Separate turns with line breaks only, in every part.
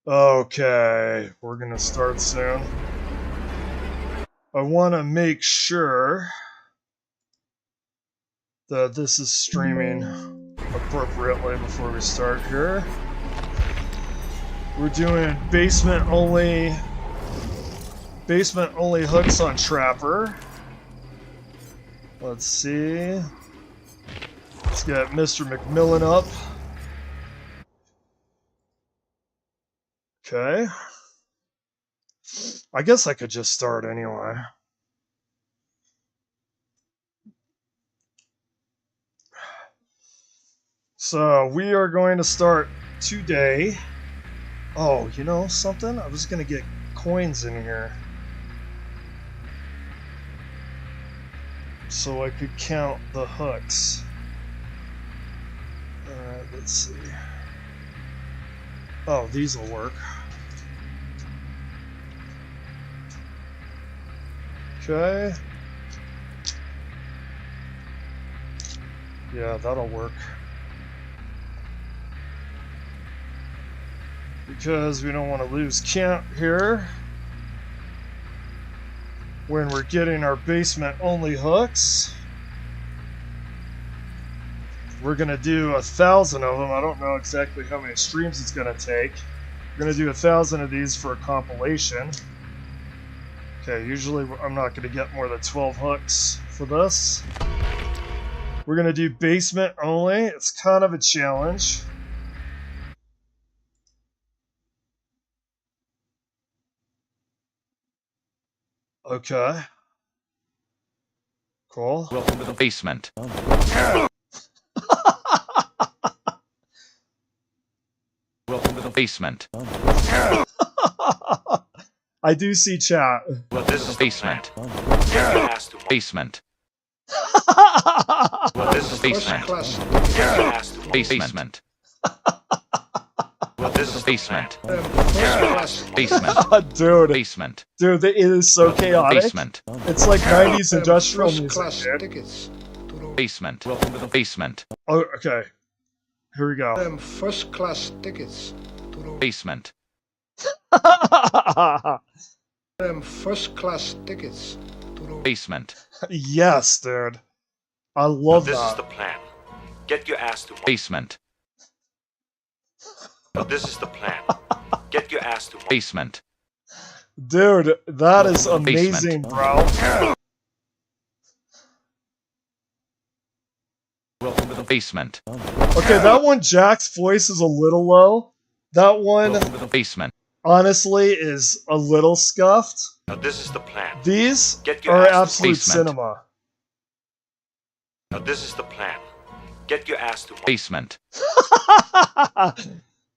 Okay, we're gonna start soon. I want to make sure that this is streaming appropriately before we start here. We're doing basement only hooks on Trapper. Let's see. Let's get Mr. McMillan up. Okay. I guess I could just start anyway. So we are going to start today. Oh, you know something? I was going to get coins in here, so I could count the hooks. Alright, let's see. Oh, these will work. Okay. Yeah, that'll work. Because we don't want to lose count here when we're getting our basement only hooks. We're going to do 1,000 of them. I don't know exactly how many streams it's going to take. We're going to do 1,000 of these for a compilation. Okay, usually I'm not going to get more than 12 hooks for this. We're going to do basement only. It's kind of a challenge. Okay. Cool.
Welcome to the basement. Welcome to the basement.
I do see chat.
Well, this is the basement. Basement. Well, this is the basement. Basement. Well, this is the basement. Basement.
Dude.
Basement.
Dude, it is so chaotic.
Basement.
It's like 90s industrial music, dude.
Basement. Welcome to the basement.
Oh, okay. Here we go.
First class tickets to the
Basement.
first class tickets to the
Basement.
Yes, dude. I love
This
that.
is the plan. Get your ass to
Basement.
This is the plan. Get your ass to
Basement.
Dude, that is amazing, bro.
Welcome to the basement.
Okay, that one, Jack's voice is a little low. That one,
Welcome to the basement.
honestly, is a little scuffed.
This is the plan.
These
Get your
are
ass to
absolute
basement.
cinema.
This is the plan. Get your ass to
Basement.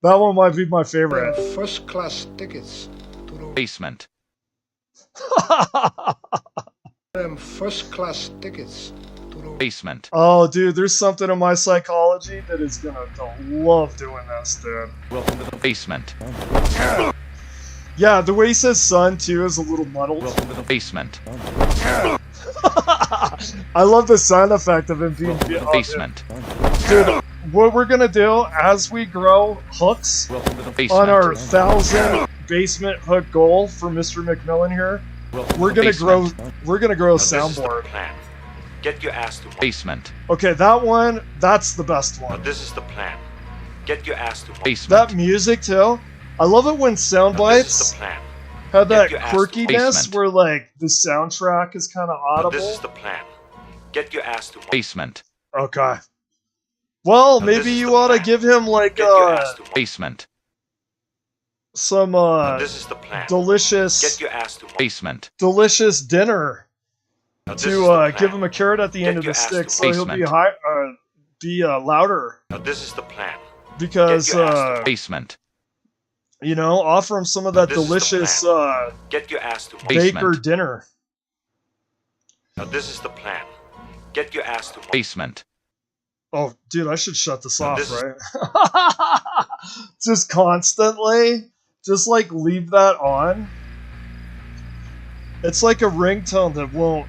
That one might be my favorite.
first class tickets to the
Basement.
first class tickets to the
Basement.
Oh, dude, there's something in my psychology that is gonna love doing this, dude.
Welcome to the basement.
Yeah, the way he says son, too, is a little muddled.
Welcome to the basement.
I love the sound effect of him being...
Welcome to the
oh,
basement.
dude, what we're gonna do, as we grow hooks
Welcome to the basement.
on our 1,000 basement hook goal for Mr. McMillan here,
Welcome to
we're
the
gonna
basement.
grow. We're gonna grow a
This is the
soundboard.
plan. Get your ass to
Basement.
Okay, that one, that's the best one.
This is the plan. Get your ass to
Basement.
That music too. I love it when sound
This is
bites
the plan.
have that
Get your ass to
quirkiness
basement.
where like the soundtrack is kind of audible.
This is the plan. Get your ass to
Basement.
Okay. Well,
Now, this
maybe
is
you
the
ought to
plan.
give him like
Get your ass to
Basement.
some
This is the plan.
delicious
Get your ass to
Basement.
delicious dinner
This is
to
the plan.
give him a carrot at the
Get
end of the
your ass
stick
to
so he'll be
basement.
louder
This is the plan.
because
Get your ass to
Basement.
you know, offer him some of that
This is the
delicious
Get your ass to
Basement.
baker dinner.
This is the plan. Get your ass to
Basement.
Oh, dude, I should shut this
Now,
off,
this is-
right? Just constantly, just like leave that on. It's like a ringtone that won't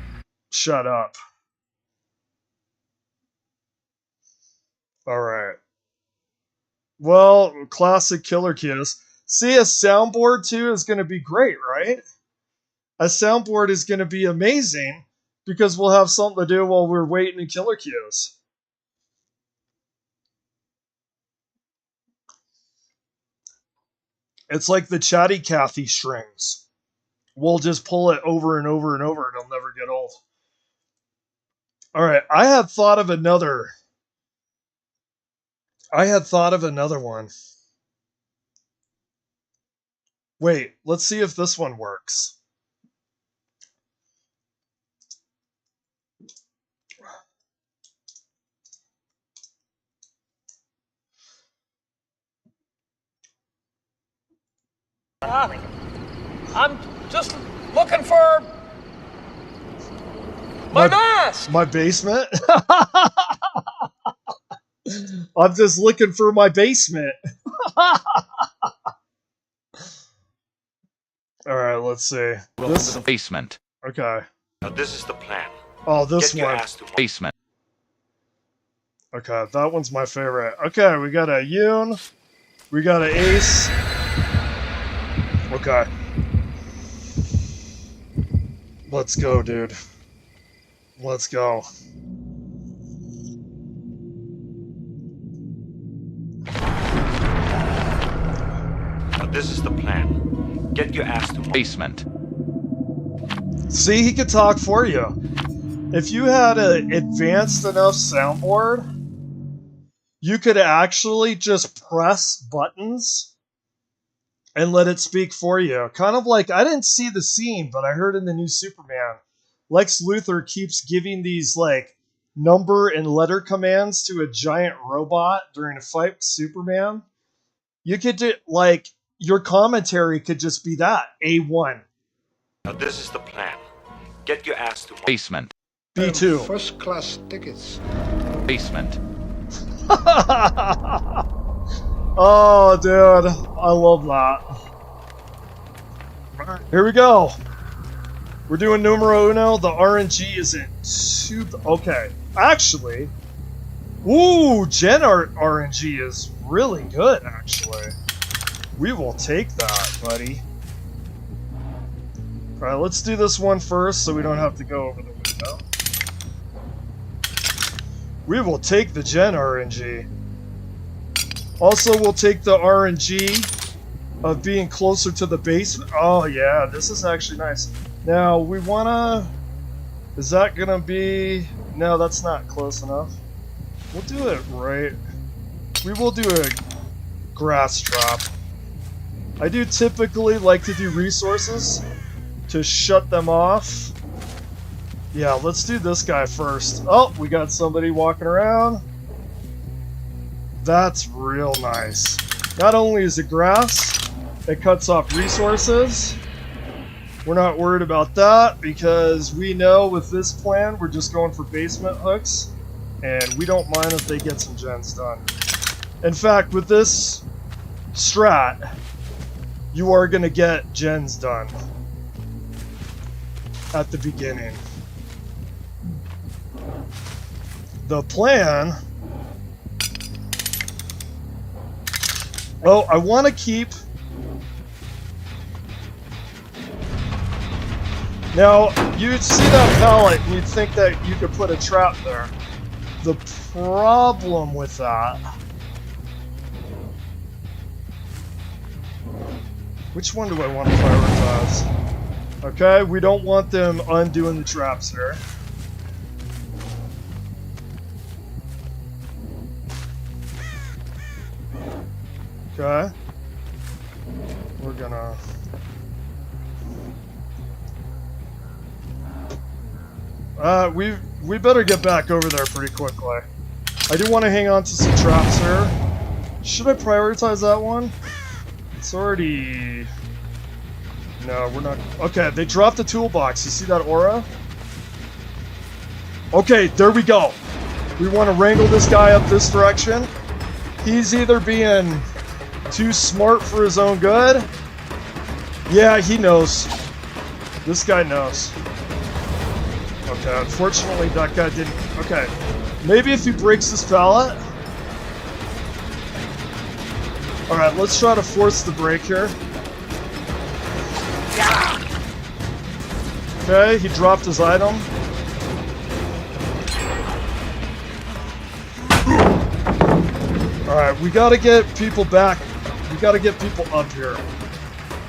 shut up. All right. Well, classic Killer Kiss. See, a soundboard too is going to be great, right? A soundboard is going to be amazing because we'll have something to do while we're waiting in killer queues. It's like the Chatty Cathy strings. We'll just pull it over and over and over. It'll never get old. All right, I had thought of another one. Wait, let's see if this one works.
I'm just looking for my mask.
My basement? I'm just looking for my basement. Alright, let's see.
This basement.
Okay.
Now this is the plan.
Oh, this
Get your
one.
ass to
Basement.
Okay, that one's my favorite. Okay, we got a Yoon. We got an Ace. Okay. Let's go, dude. Let's go.
Now this is the plan. Get your ass to
Basement.
See, he could talk for you. If you had an advanced enough soundboard, you could actually just press buttons and let it speak for you. Kind of like, I didn't see the scene, but I heard in the new Superman, Lex Luthor keeps giving these like number and letter commands to a giant robot during a fight with Superman. You could do, like, your commentary could just be that, A1.
Now this is the plan. Get your ass to
Basement.
B2.
First class tickets.
Basement.
Oh, dude. I love that. Here we go. We're doing numero uno. The RNG isn't too... Okay. Actually... Ooh, Gen RNG is really good, actually. We will take that, buddy. Alright, let's do this one first so we don't have to go over the window. We will take the Gen RNG. Also, we'll take the RNG of being closer to the basement. Oh, yeah, this is actually nice. Now, we wanna... Is that gonna be... No, that's not close enough. We'll do it right. We will do a grass drop. I do typically like to do resources to shut them off. Yeah, let's do this guy first. Oh, we got somebody walking around. That's real nice. Not only is it grass, it cuts off resources. We're not worried about that because we know with this plan, we're just going for basement hooks. And we don't mind if they get some gens done. In fact, with this strat, you are going to get gens done at the beginning. The plan... Oh, I want to keep... Now, you'd see that pallet and you'd think that you could put a trap there. The problem with that... Which one do I want to prioritize? Okay, we don't want them undoing the traps here. Okay. We're gonna... We better get back over there pretty quickly. I do want to hang on to some traps here. Should I prioritize that one? It's already... No, we're not... Okay, they dropped the toolbox. You see that aura? Okay, there we go. We want to wrangle this guy up this direction. He's either being too smart for his own good. Yeah, he knows. This guy knows. Okay, unfortunately that guy didn't... Okay, maybe if he breaks this pallet... Alright, let's try to force the break here. Okay, he dropped his item. Alright, we gotta get people back. We gotta get people up here.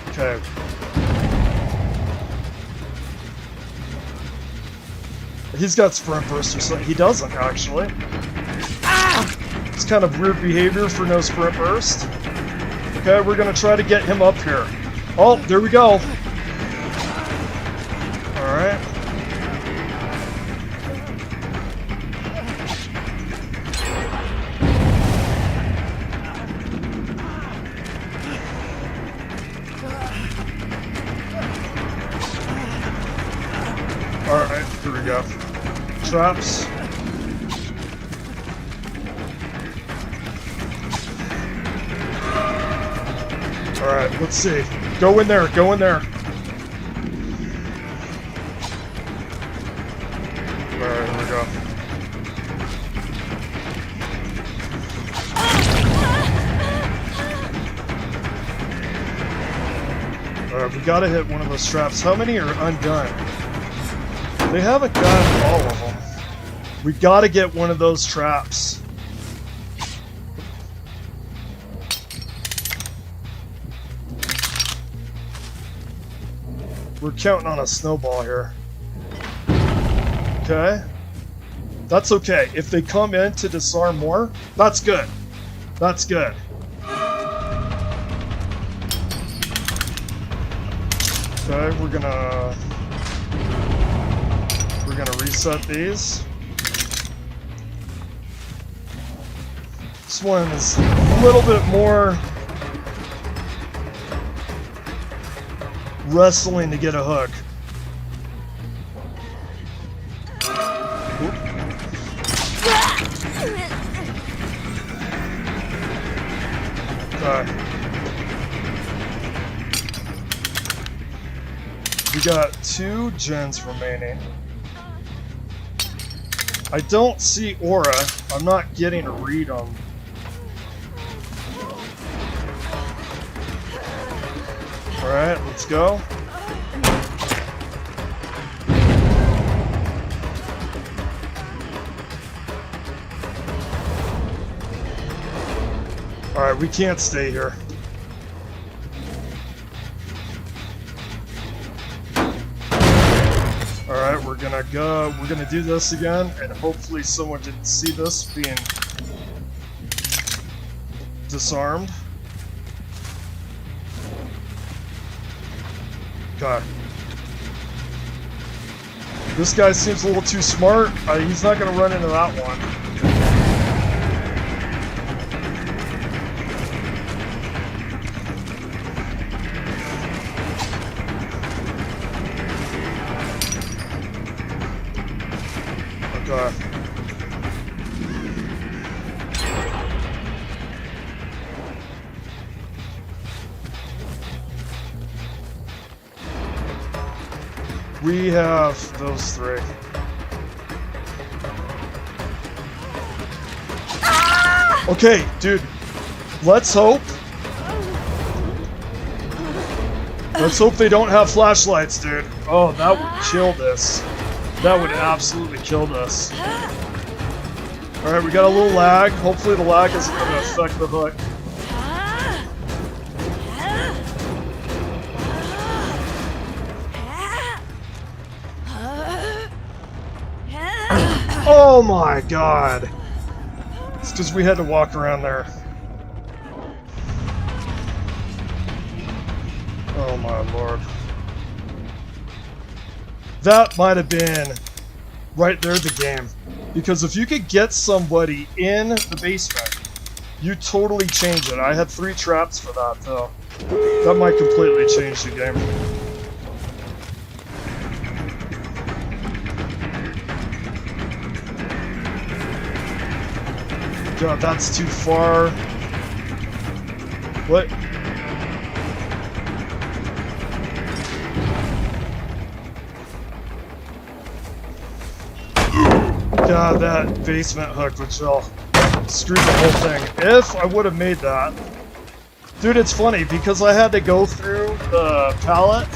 Okay. He's got sprint burst or something. He doesn't, actually. It's kind of weird behavior for no sprint burst. Okay, we're gonna try to get him up here. Oh, there we go. Alright. Alright, here we go. Traps. Alright, let's see. Go in there, go in there. Alright, here we go. Alright, we gotta hit one of those traps. How many are undone? They haven't gotten all of them. We gotta get one of those traps. We're counting on a snowball here. Okay. That's okay. If they come in to disarm more, that's good. That's good. Okay, we're gonna reset these. This one is a little bit more wrestling to get a hook. Okay. We got 2 gens remaining. I don't see aura. I'm not getting a read on. Alright, let's go. Alright, we can't stay here. Alright, we're gonna do this again, and hopefully someone didn't see this being disarmed. Okay. This guy seems a little too smart. He's not gonna run into that one. Okay. We have those 3. Okay, dude. Let's hope. Let's hope they don't have flashlights, dude. Oh, that would kill this. That would absolutely kill this. Alright, we got a little lag. Hopefully the lag isn't going to affect the hook. Oh my god! It's because we had to walk around there. Oh my lord. That might have been right there the game. Because if you could get somebody in the basement, you totally change it. I had 3 traps for that though. That might completely change the game. God, that's too far. What? God, that basement hook would chill. Screw the whole thing. If I would have made that, Dude, it's funny because I had to go through the pallet.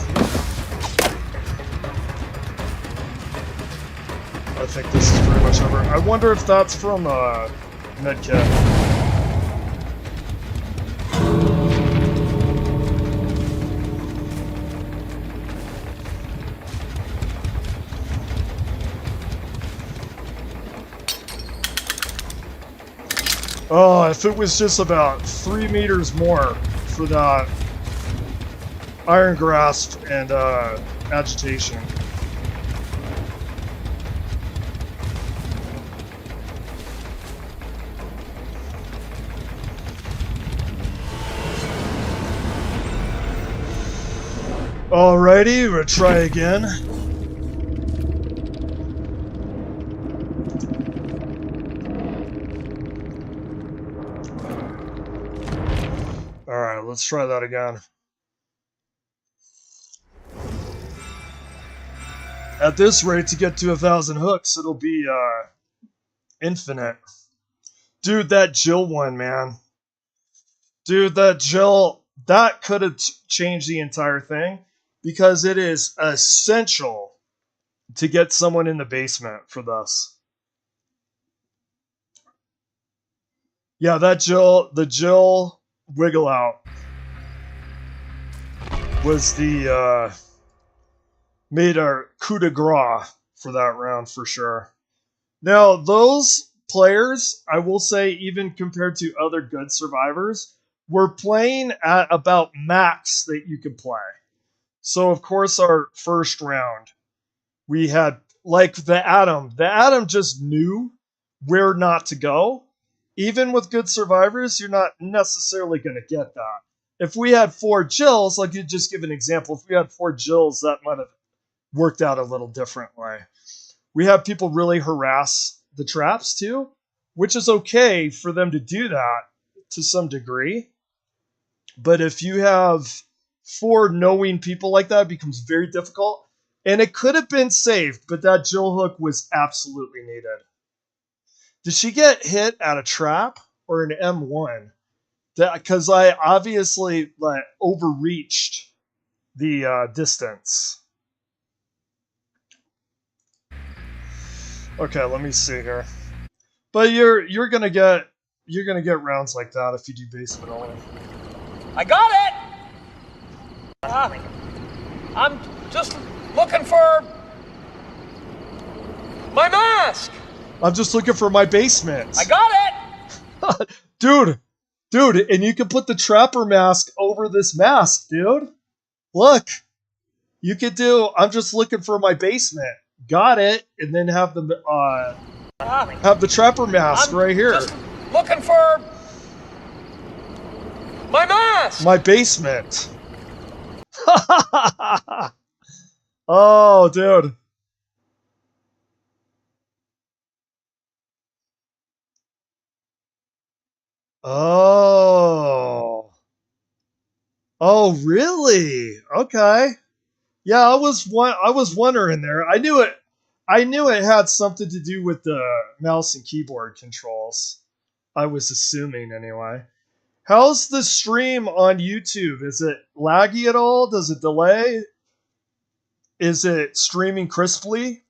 I think this is pretty much over. I wonder if that's from medkit. Oh, if it was just about 3 meters more for that iron grasp and agitation. Alrighty, we'll try again. Alright, let's try that again. At this rate, to get to 1,000 hooks, it'll be infinite. Dude, that Jill one, man. Dude, that Jill, that could have changed the entire thing because it is essential to get someone in the basement for this. Yeah, that Jill, the Jill wiggle out was the made our coup de grace for that round for sure. Now, those players, I will say, even compared to other good survivors, were playing at about max that you could play. So, of course, our first round, we had, like, the Atom. The Atom just knew where not to go. Even with good survivors, you're not necessarily going to get that. If we had 4 Jills, like you just give an example, if we had 4 Jills, that might have worked out a little differently. We have people really harass the traps too, which is okay for them to do that to some degree. But if you have 4 knowing people like that, it becomes very difficult. And it could have been saved, but that Jill hook was absolutely needed. Did she get hit at a trap or an M1? Because I obviously overreached the distance. Okay, let me see here. But you're gonna get rounds like that if you do basement only.
I got it! I'm just looking for my mask!
I'm just looking for my basement.
I got it!
Dude, and you can put the trapper mask over this mask, dude. Look. You could do, I'm just looking for my basement. Got it, and then have the trapper mask right here.
Just looking for my mask.
My basement. Oh, dude. Oh. Oh, really? Okay. Yeah, I was wondering there. I knew it had something to do with the mouse and keyboard controls. I was assuming anyway. How's the stream on YouTube? Is it laggy at all? Does it delay? Is it streaming crisply?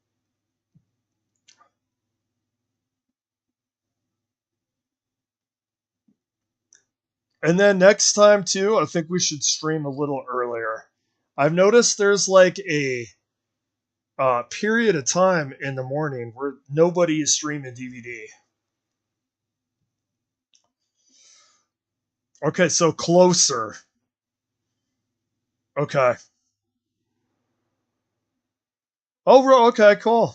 And then next time too, I think we should stream a little earlier. I've noticed there's like a period of time in the morning where nobody is streaming DVD. Okay, so closer. Okay. Oh, okay, cool.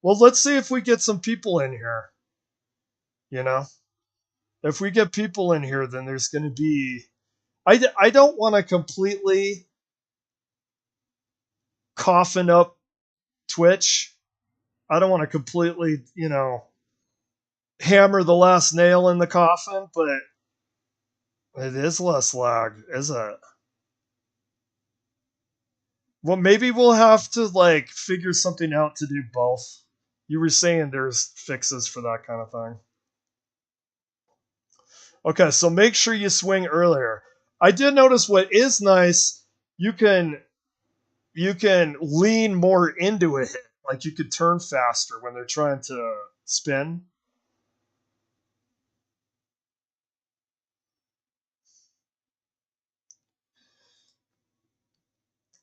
Well, let's see if we get some people in here. You know? If we get people in here, then there's going to be... I don't want to completely coffin up Twitch. I don't want to completely, hammer the last nail in the coffin, but it is less lag, is it? Well, maybe we'll have to, figure something out to do both. You were saying there's fixes for that kind of thing. Okay, so make sure you swing earlier. I did notice what is nice, you can lean more into it. Like you could turn faster when they're trying to spin.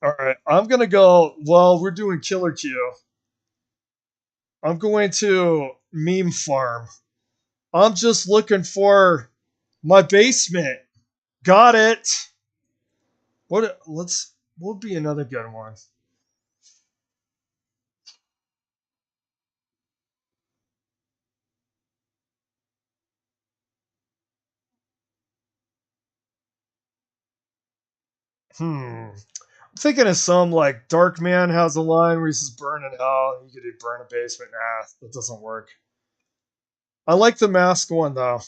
All right, I'm going to go, well, we're doing Killer Q. I'm going to meme farm. I'm just looking for my basement. Got it. What would be another good one? I'm thinking of some like Dark Man has a line where he says burn in hell. You could do burn a basement. Nah, that doesn't work. I like the mask one though.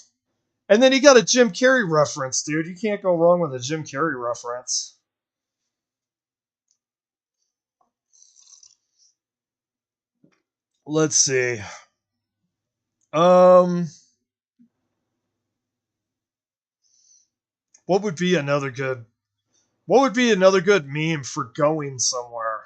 And then you got a Jim Carrey reference, dude. You can't go wrong with a Jim Carrey reference. Let's see. What would be another good meme for going somewhere?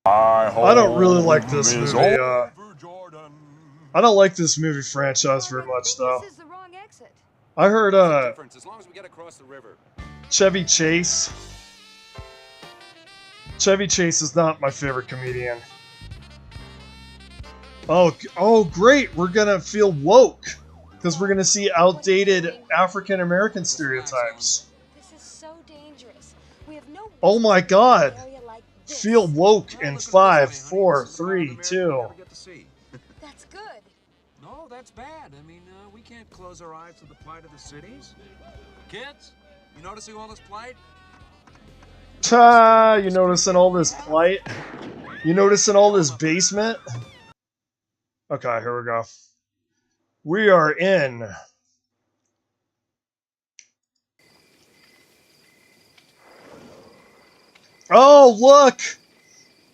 I don't really like this movie. I don't like this movie franchise very much, though. I heard Chevy Chase. Chevy Chase is not my favorite comedian. Oh, great! We're gonna feel woke because we're gonna see outdated African American stereotypes.
This is so dangerous. We have no
Oh my God! Feel woke in 5, 4, 3, 2.
That's good.
No, that's bad. I mean, we can't close our eyes to the plight of the cities. Kids, you noticing all this plight?
You noticing all this plight? You noticing all this basement? Okay, here we go. We are in. Oh, look!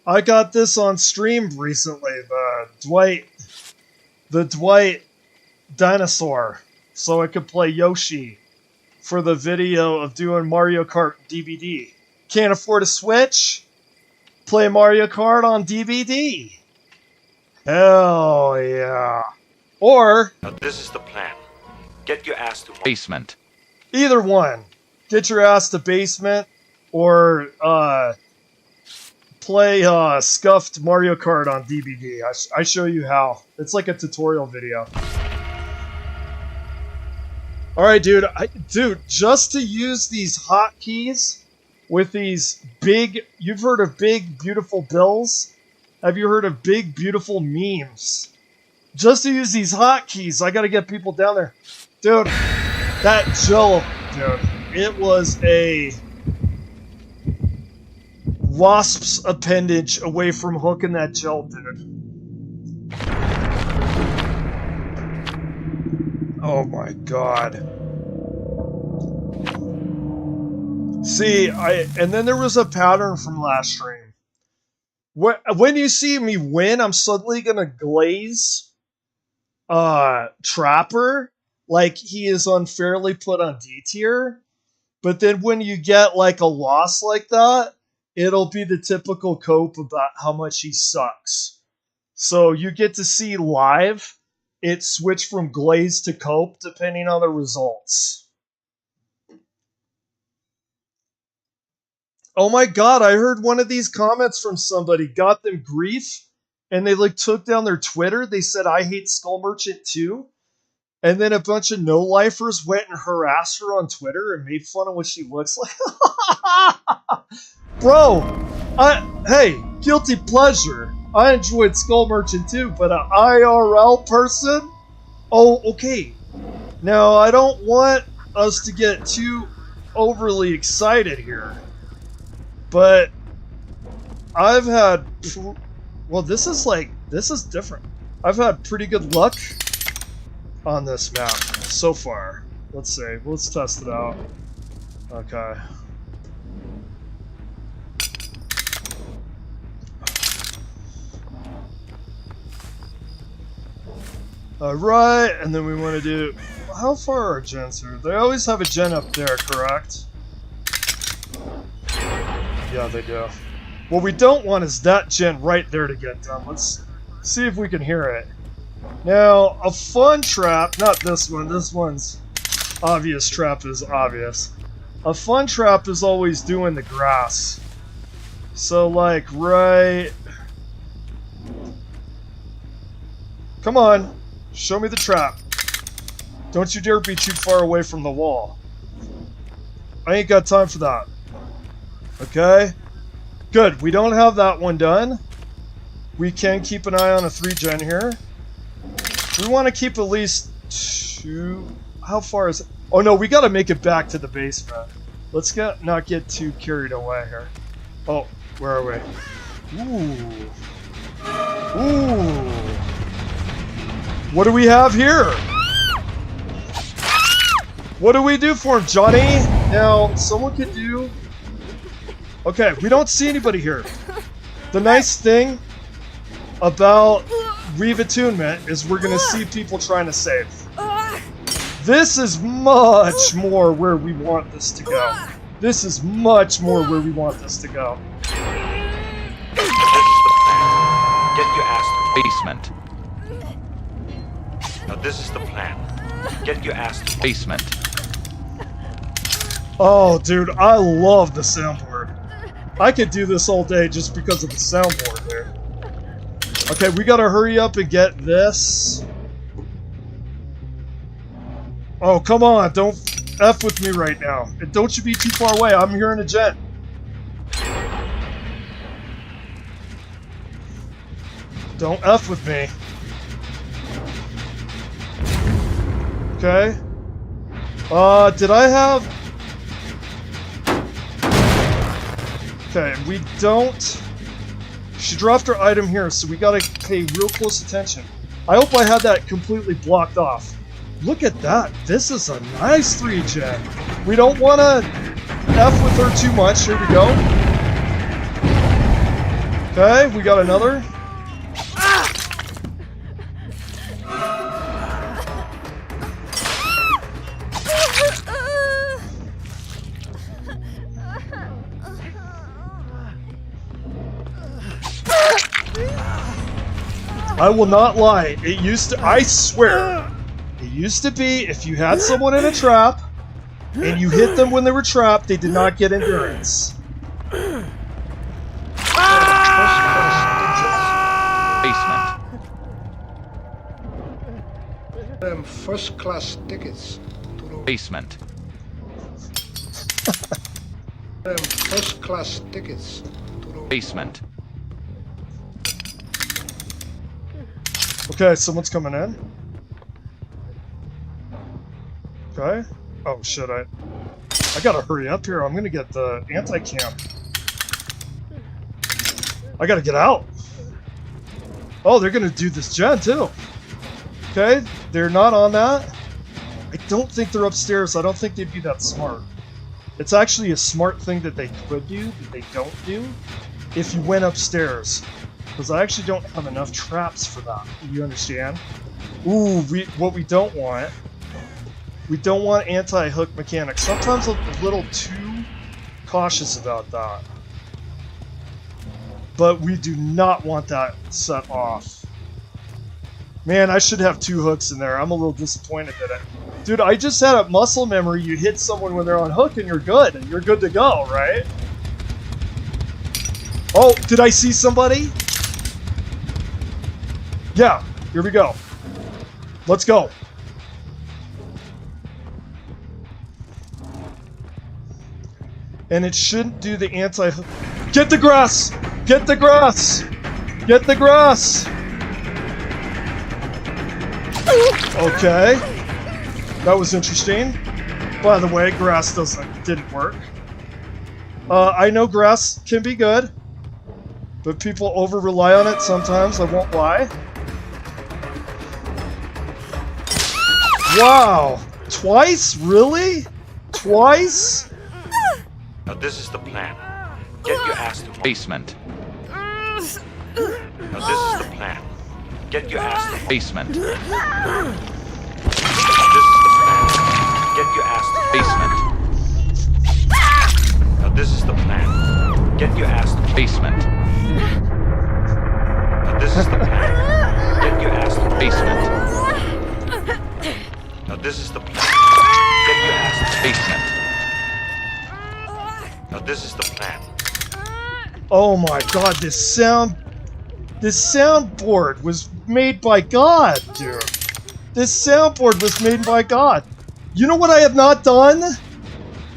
I got this on stream recently. The Dwight dinosaur. So I could play Yoshi for the video of doing Mario Kart DVD. Can't afford a Switch? Play Mario Kart on DVD. Hell yeah. Or
Now this is the plan. Get your ass to
Basement.
either one. Get your ass to basement or play scuffed Mario Kart on DVD. I show you how. It's like a tutorial video. Alright, dude. Just to use these hotkeys with these big... You've heard of big, beautiful bills? Have you heard of big, beautiful memes? Just to use these hotkeys, I gotta get people down there. Dude, that Jill... Dude, it was a... wasp's appendage away from hooking that gel, dude. Oh my god. See, and then there was a pattern from last stream. When you see me win, I'm suddenly gonna glaze Trapper like he is unfairly put on D tier. But then when you get like a loss like that, it'll be the typical cope about how much he sucks. So you get to see live it switch from glaze to cope depending on the results. Oh my god, I heard one of these comments from somebody got them grief and they like took down their Twitter. They said I hate Skull Merchant too. And then a bunch of no-lifers went and harassed her on Twitter and made fun of what she looks like. Bro, hey, guilty pleasure. I enjoyed Skull Merchant too, but an IRL person? Oh, okay. Now, I don't want us to get too overly excited here, but I've had... Well, this is different. I've had pretty good luck on this map so far. Let's see. Let's test it out. Okay. Alright, and then we want to do... How far are our gens here? They always have a gen up there, correct? Yeah, they do. What we don't want is that gen right there to get done. Let's see if we can hear it. Now, a fun trap, not this one's obvious trap is obvious. A fun trap is always doing the grass. So, like, right... Come on, show me the trap. Don't you dare be too far away from the wall. I ain't got time for that. Okay? Good, we don't have that one done. We can keep an eye on a 3-gen here. We want to keep at least 2... How far is it? Oh no, we gotta make it back to the basement. Let's not get too carried away here. Oh, where are we? Ooh. Ooh. What do we have here? What do we do for him, Johnny? Now, someone could do... Okay, we don't see anybody here. The nice thing about Reeve-Attunement is we're gonna see people trying to save. This is much more where we want this to go. This is much more where we want this to go.
This is the plan. Get your ass to
Basement.
Now this is the plan. Get your ass to
Basement.
Oh, dude, I love the soundboard. I could do this all day just because of the soundboard there. Okay, we gotta hurry up and get this. Oh, come on, don't F with me right now. And don't you be too far away, I'm hearing a jet. Don't F with me. Okay. Did I have... Okay, we don't... She dropped her item here, so we gotta pay real close attention. I hope I had that completely blocked off. Look at that. This is a nice 3-gen. We don't want to F with her too much. Here we go. Okay, we got another. I will not lie. It used to... I swear. It used to be if you had someone in a trap and you hit them when they were trapped, they did not get endurance.
Basement.
Them first-class tickets to the
Basement.
them first-class tickets to the
Basement.
Okay, someone's coming in. Okay. Oh shit, I gotta hurry up here. I'm gonna get the anti-cam. I gotta get out. Oh, they're gonna do this gen too. Okay, they're not on that. I don't think they're upstairs. I don't think they'd be that smart. It's actually a smart thing that they could do, that they don't do, if you went upstairs. Because I actually don't have enough traps for that. You understand? Ooh, what we don't want... We don't want anti-hook mechanics. Sometimes I'm a little too cautious about that. But we do not want that set off. Man, I should have 2 hooks in there. I'm a little disappointed that Dude, I just had a muscle memory. You hit someone when they're on hook and you're good. And you're good to go, right? Oh, did I see somebody? Yeah, here we go. Let's go. And it shouldn't do the anti-hook. Get the grass! Get the grass! Get the grass! Okay. That was interesting. By the way, grass didn't work. I know grass can be good. But people over-rely on it sometimes, I won't lie. Wow! Twice? Really? Twice?
Now this is the plan. Get your ass to
Basement.
Now this is the plan. Get your ass to
Basement.
This is the plan. Get your ass to
Basement.
Now this is the plan. Get your ass to
Basement.
Now this is the plan. Get your ass to
Basement.
Now this is the plan. Get your ass to
Basement.
Now this is the plan.
Oh my god, this soundboard was made by God, dude. This soundboard was made by God. You know what I have not done?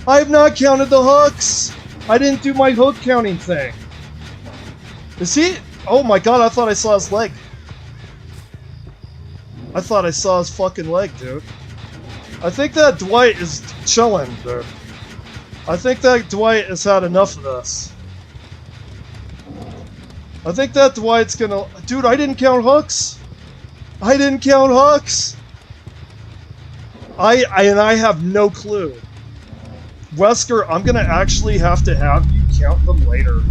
I have not counted the hooks. I didn't do my hook counting thing. Is he? Oh my god, I thought I saw his leg. I thought I saw his fucking leg, dude. I think that Dwight is chilling, dude. I think that Dwight has had enough of this. I think that Dwight's gonna... Dude, I didn't count hooks. I didn't count hooks. I have no clue. Wesker, I'm gonna actually have to have you count them later.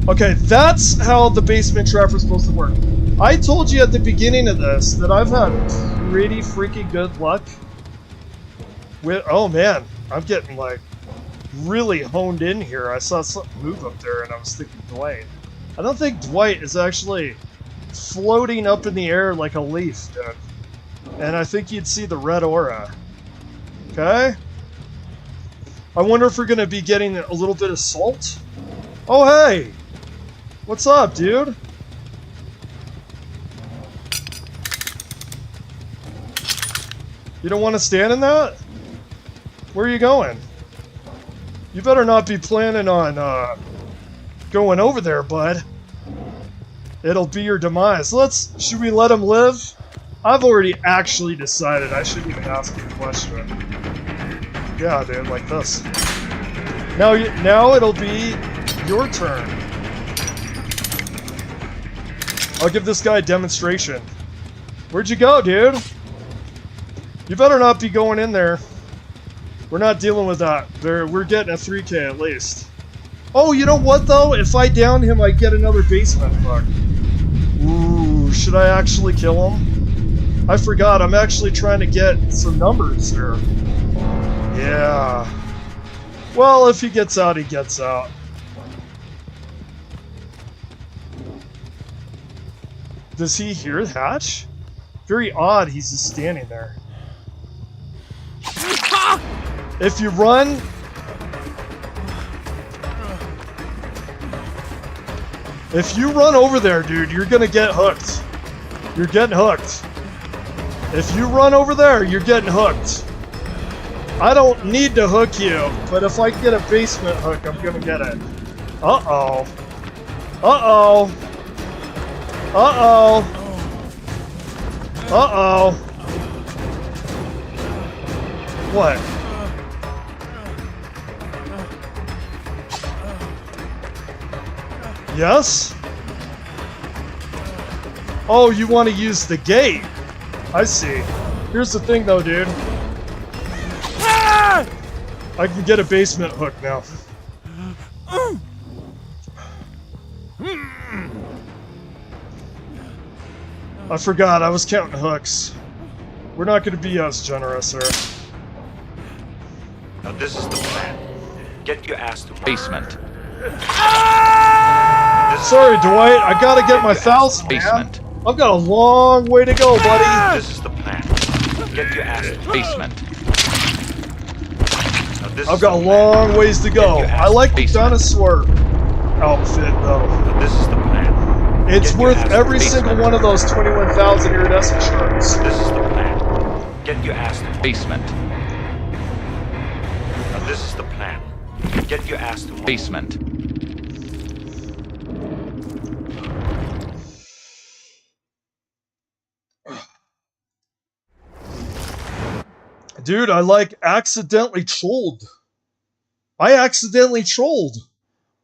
Okay, that's how the basement trap is supposed to work. I told you at the beginning of this that I've had pretty freaking good luck with... Oh man, I'm getting like really honed in here. I saw something move up there and I was thinking Dwight. I don't think Dwight is actually floating up in the air like a leaf, dude. And I think you'd see the red aura. Okay? I wonder if we're gonna be getting a little bit of salt. Oh hey! What's up, dude? You don't want to stand in that? Where are you going? You better not be planning on going over there, bud. It'll be your demise. Should we let him live? I've already actually decided I shouldn't even ask you a question. Yeah, dude, like this. Now it'll be your turn. I'll give this guy a demonstration. Where'd you go, dude? You better not be going in there. We're not dealing with that. We're getting a 3K at least. Oh, you know what though? If I down him, I get another basement hook. Ooh, should I actually kill him? I forgot, I'm actually trying to get some numbers here. Yeah. Well, if he gets out, he gets out. Does he hear the hatch? Very odd, he's just standing there. If you run... If you run over there, dude, you're gonna get hooked. You're getting hooked. If you run over there, you're getting hooked. I don't need to hook you, but if I get a basement hook, I'm gonna get it. Uh-oh. Uh-oh. Uh-oh. Uh-oh. What? Yes? Oh, you want to use the gate? I see. Here's the thing though, dude. I can get a basement hook now. I forgot, I was counting hooks. We're not going to be as generous here.
Now this is the plan. Get your ass to
Basement.
Sorry, Dwight, I gotta get my fouls, man.
Basement.
I've got a long way to go, buddy.
This is the plan. Get your ass to
Basement.
Now this
I've
is
got a
the plan.
long ways to go. I like the dinosaur outfit, though.
Now this is the plan.
It's
Get your
worth
ass
every
to
single
basement.
one of those 21,000 iridescent shards.
This is the plan. Get your ass to
Basement.
Now this is the plan. Get your ass to
Basement.
Dude, I like accidentally trolled. I accidentally trolled.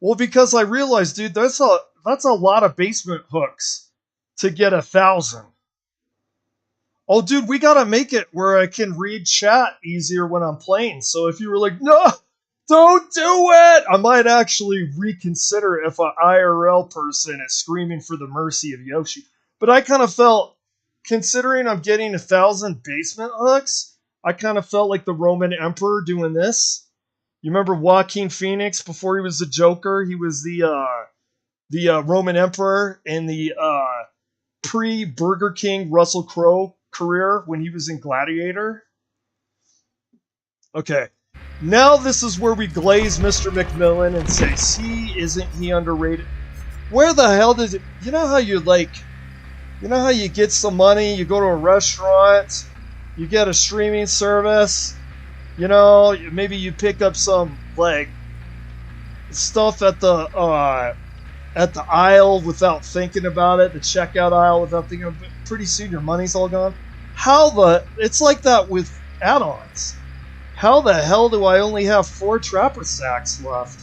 Well, because I realized, dude, that's a lot of basement hooks to get 1,000. Oh, dude, we gotta make it where I can read chat easier when I'm playing. So if you were like, no, don't do it, I might actually reconsider if an IRL person is screaming for the mercy of Yoshi. But I kind of felt, considering I'm getting 1,000 basement hooks, I kind of felt like the Roman Emperor doing this. You remember Joaquin Phoenix before he was the Joker? He was the Roman Emperor in the pre-Burger King Russell Crowe career when he was in Gladiator. Okay, now this is where we glaze Mr. McMillan and say, see, isn't he underrated? Where the hell does it... You know how you get some money, you go to a restaurant, you get a streaming service, you know, maybe you pick up some, like, stuff at the aisle without thinking about it, the checkout aisle without thinking about it. Pretty soon your money's all gone. It's like that with add-ons. How the hell do I only have 4 Trapper Sacks left?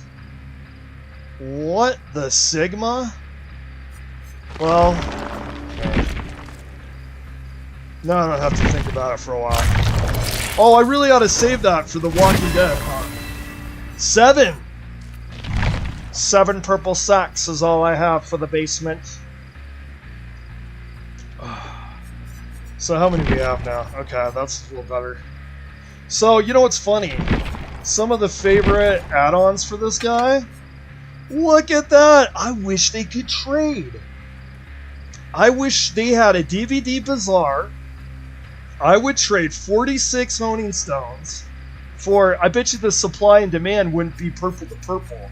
What the Sigma? Well, no, I don't have to think about it for a while. Oh, I really ought to save that for The Walking Dead, huh? 7 purple sacks is all I have for the basement. So how many do we have now? Okay, that's a little better. So, you know what's funny? Some of the favorite add-ons for this guy? Look at that! I wish they could trade. I wish they had a DVD Bazaar. I would trade 46 Honing Stones for... I bet you the supply and demand wouldn't be purple to purple.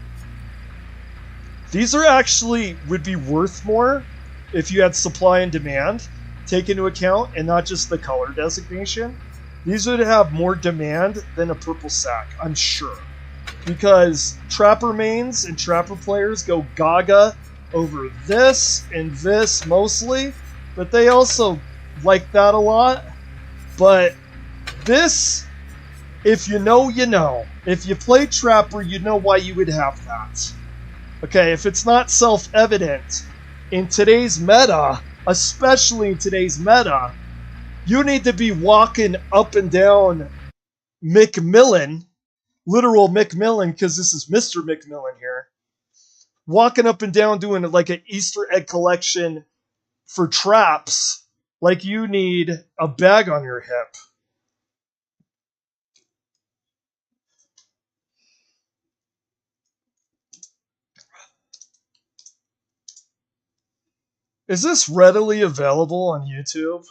These are actually would be worth more if you had supply and demand take into account and not just the color designation. These would have more demand than a purple sack, I'm sure. Because Trapper mains and Trapper players go gaga over this and this mostly, but they also like that a lot. But this, if you know, you know. If you play Trapper, you know why you would have that. Okay, if it's not self-evident in today's meta, especially in today's meta, you need to be walking up and down McMillan, literal McMillan, because this is Mr. McMillan here, walking up and down doing like an Easter egg collection for traps, like you need a bag on your hip. Is this readily available on YouTube?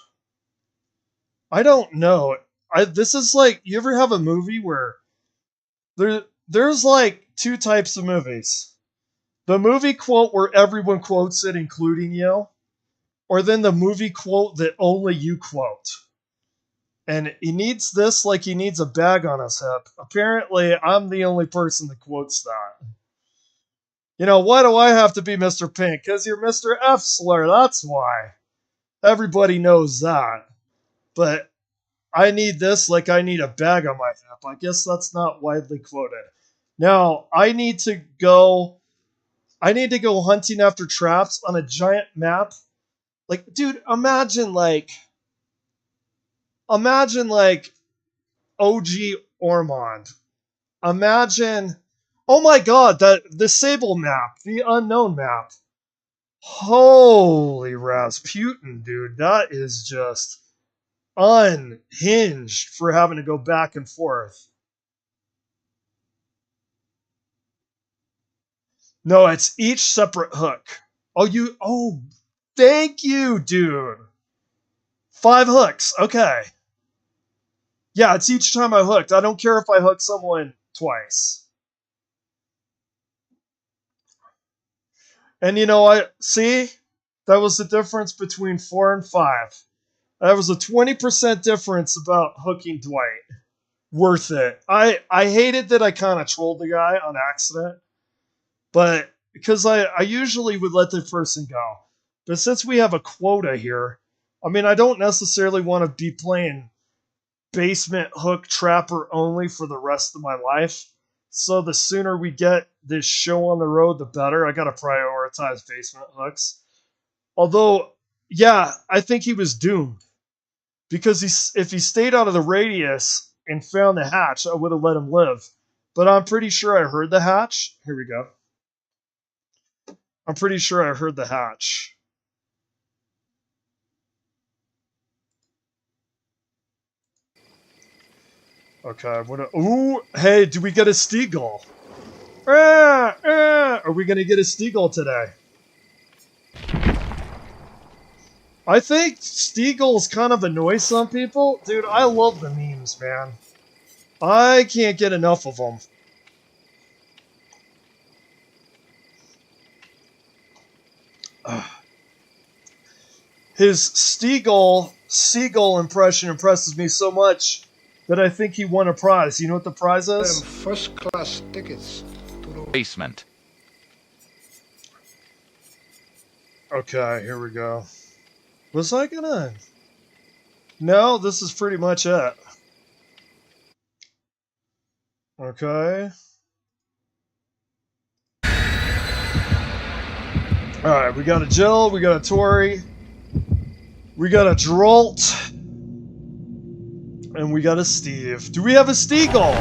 I don't know. This is like, you ever have a movie where there's like 2 types of movies. The movie quote where everyone quotes it, including you, or then the movie quote that only you quote. And he needs this like he needs a bag on his hip. Apparently, I'm the only person that quotes that. You know, why do I have to be Mr. Pink? Because you're Mr. F slur, that's why. Everybody knows that. But I need this like I need a bag on my hip. I guess that's not widely quoted. Now, I need to go hunting after traps on a giant map. Like, dude, imagine like OG Ormond. Imagine, oh my god, the Sable map, the unknown map. Holy Rasputin, dude, that is just unhinged for having to go back and forth. No, it's each separate hook. Oh, thank you, dude. 5 hooks, okay. Yeah, it's each time I hooked. I don't care if I hook someone twice. And you know, that was the difference between 4 and 5. That was a 20% difference about hooking Dwight. Worth it. I hated that I kind of trolled the guy on accident. But because I usually would let the person go. But since we have a quota here, I mean, I don't necessarily want to be playing basement hook trapper only for the rest of my life. So the sooner we get this show on the road, the better. I gotta prioritize basement hooks. Although, yeah, I think he was doomed. Because if he stayed out of the radius and found the hatch, I would have let him live. But I'm pretty sure I heard the hatch. Here we go. I'm pretty sure I heard the hatch. Okay, ooh, hey, do we get a Steagle? Are we gonna get a Steagle today? I think Steagles kind of annoy some people. Dude, I love the memes, man. I can't get enough of them. His seagull impression impresses me so much that I think he won a prize. You know what the prize is?
First class tickets to the
Basement.
Okay, here we go. Was I gonna... No, this is pretty much it. Okay. Alright, we got a Jill, we got a Tori, we got a Drolt, and we got a Steve. Do we have a Steagle?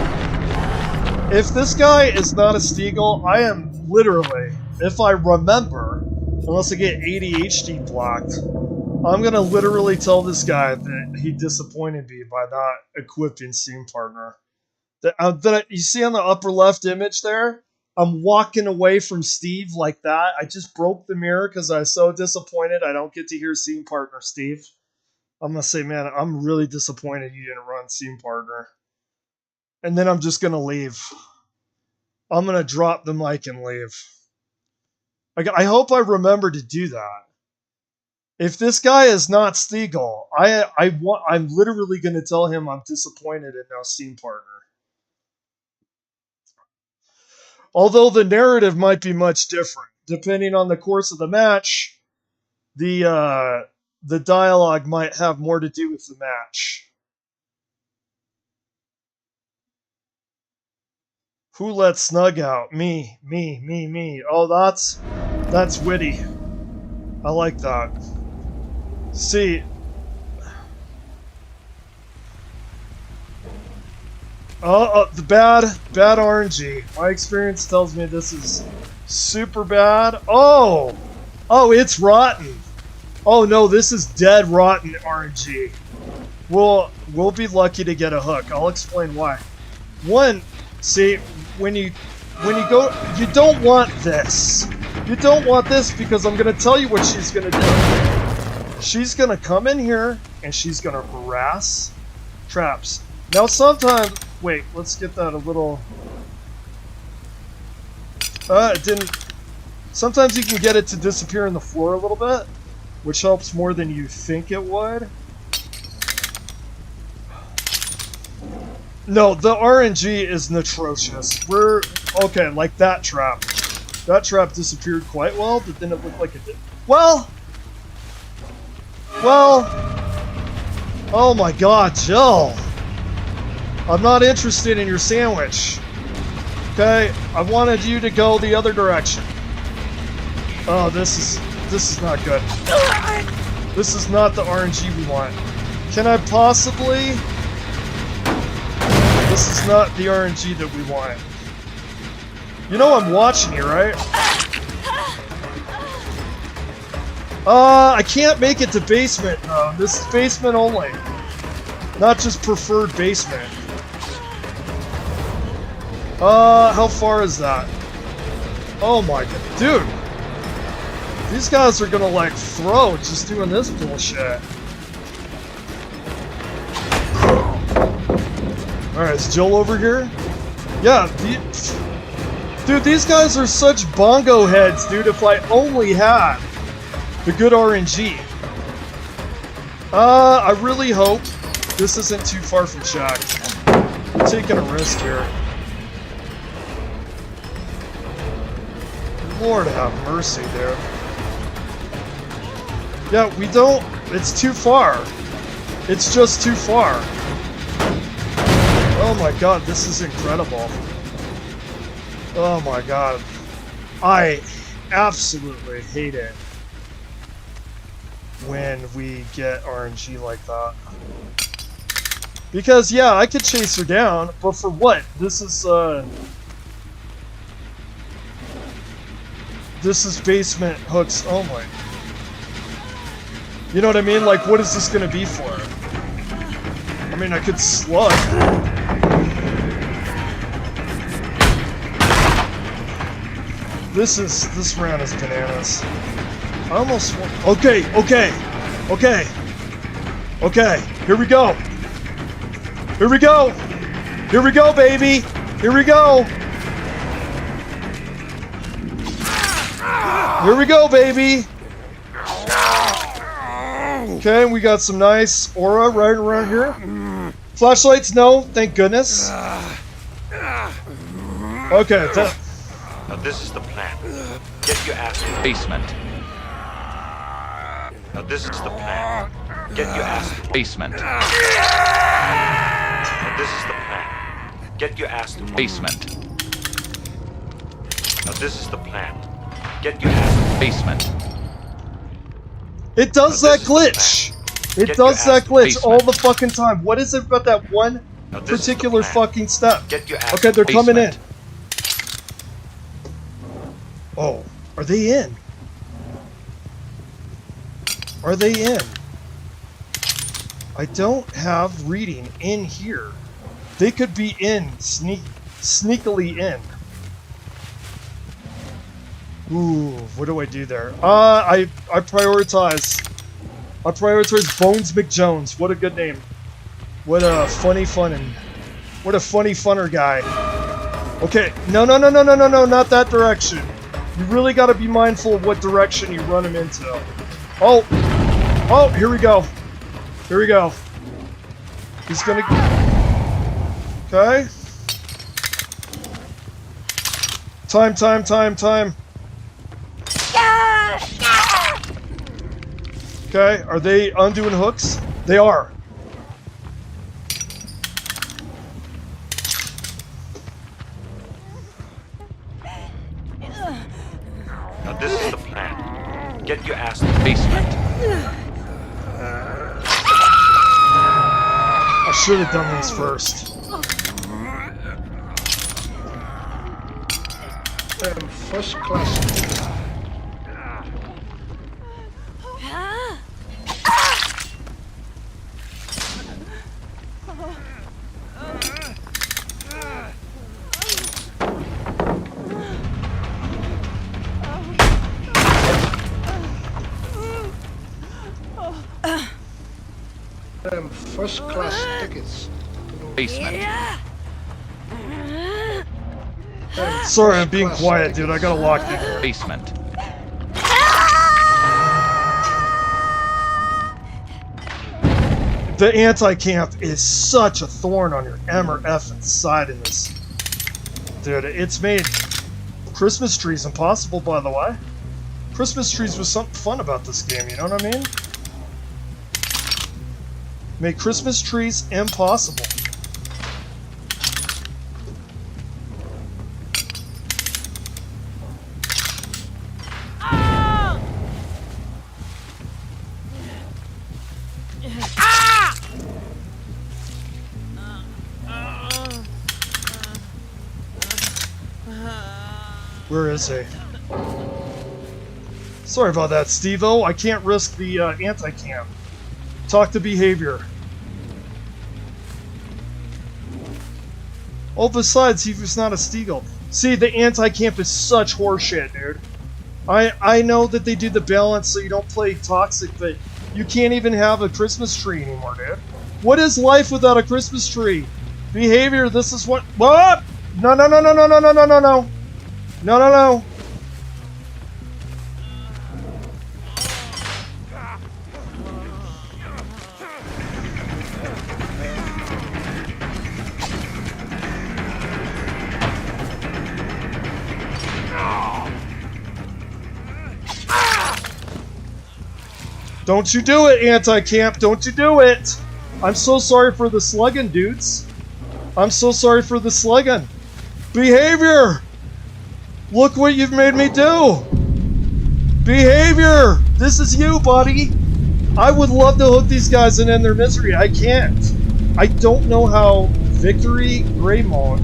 If this guy is not a Steagle, I am literally, if I remember, unless I get ADHD blocked, I'm gonna literally tell this guy that he disappointed me by not equipping Scene Partner. You see on the upper left image there? I'm walking away from Steve like that. I just broke the mirror because I was so disappointed I don't get to hear Scene Partner, Steve. I'm gonna say, man, I'm really disappointed you didn't run Scene Partner. And then I'm just gonna leave. I'm gonna drop the mic and leave. I hope I remember to do that. If this guy is not Steagle, I'm literally going to tell him I'm disappointed in no Scene Partner. Although the narrative might be much different. Depending on the course of the match, the dialogue might have more to do with the match. Who let Snug out? Me. Oh, that's witty. I like that. See, the bad RNG. My experience tells me this is super bad. Oh, it's rotten. Oh no, this is dead rotten RNG. We'll be lucky to get a hook. I'll explain why. One, see, when you go, you don't want this. You don't want this because I'm gonna tell you what she's gonna do. She's gonna come in here and she's gonna harass traps. Now sometimes, wait, let's get that a little. It didn't. Sometimes you can get it to disappear in the floor a little bit, which helps more than you think it would. No, the RNG is atrocious. We're okay, like that trap. That trap disappeared quite well, but then it looked like it did. Well, oh my God, Jill. I'm not interested in your sandwich. Okay, I wanted you to go the other direction. Oh, this is not good. This is not the RNG we want. Can I possibly? This is not the RNG that we want. You know I'm watching you, right? I can't make it to basement, though. This is basement only. Not just preferred basement. How far is that? Oh my god. Dude! These guys are gonna, like, throw just doing this bullshit. Alright, is Jill over here? Yeah, dude, these guys are such bongo heads, dude. If I only had the good RNG. I really hope this isn't too far from Shaq. We're taking a risk here. Lord have mercy, dude. Yeah, we don't... It's too far. It's just too far. Oh my god, this is incredible. Oh my god. I absolutely hate it when we get RNG like that. Because, yeah, I could chase her down, but for what? This is basement hooks only. You know what I mean? Like, what is this gonna be for? I mean, I could slug. This round is bananas. I almost want... Okay, here we go. Here we go, baby. Here we go. Here we go, baby. Okay, we got some nice aura right around here. Flashlights, no, thank goodness. Okay,
Now this is the plan. Get your ass to
Basement.
Now this is the plan. Get your ass to
Basement.
Now this is the plan. Get your ass to
Basement.
Now this is the plan. Get your ass to
Basement.
it does that glitch. It does that glitch all the fucking time. What is it about that one
Now this is the
particular
plan.
fucking step?
Get your ass
Okay, they're coming in.
Basement.
Oh, are they in? Are they in? I don't have reading in here. They could be in, sneakily in. Ooh, what do I do there? I prioritize. I prioritize Bones McJones. What a good name. What a funny funner guy. Okay, no, not that direction. You really got to be mindful of what direction you run him into. Oh, here we go. Here we go. He's gonna... Okay. Time. Okay, are they undoing hooks? They are.
Now this is the plan. Get your ass to
Basement.
I should have done these first.
First class. First class tickets.
Basement.
Sorry, I'm being quiet, dude. I gotta lock in here.
Basement.
The anti-camp is such a thorn on your M or F side in this. Dude, it's made Christmas trees impossible, by the way. Christmas trees was something fun about this game, you know what I mean? Make Christmas trees impossible. Where is he? Sorry about that, Steve-O. I can't risk the anti-cam. Talk to behavior. Oh, besides, he was not a Steagle. See, the anti-camp is such horseshit, dude. I know that they do the balance so you don't play toxic, but you can't even have a Christmas tree anymore, dude. What is life without a Christmas tree? Behavior, this is what... What? No. No. Don't you do it, anti-camp. Don't you do it. I'm so sorry for the slugging, dudes. I'm so sorry for the slugging. Behavior! Look what you've made me do! Behavior! This is you, buddy! I would love to hook these guys and end their misery. I can't. I don't know how Victory Greymon...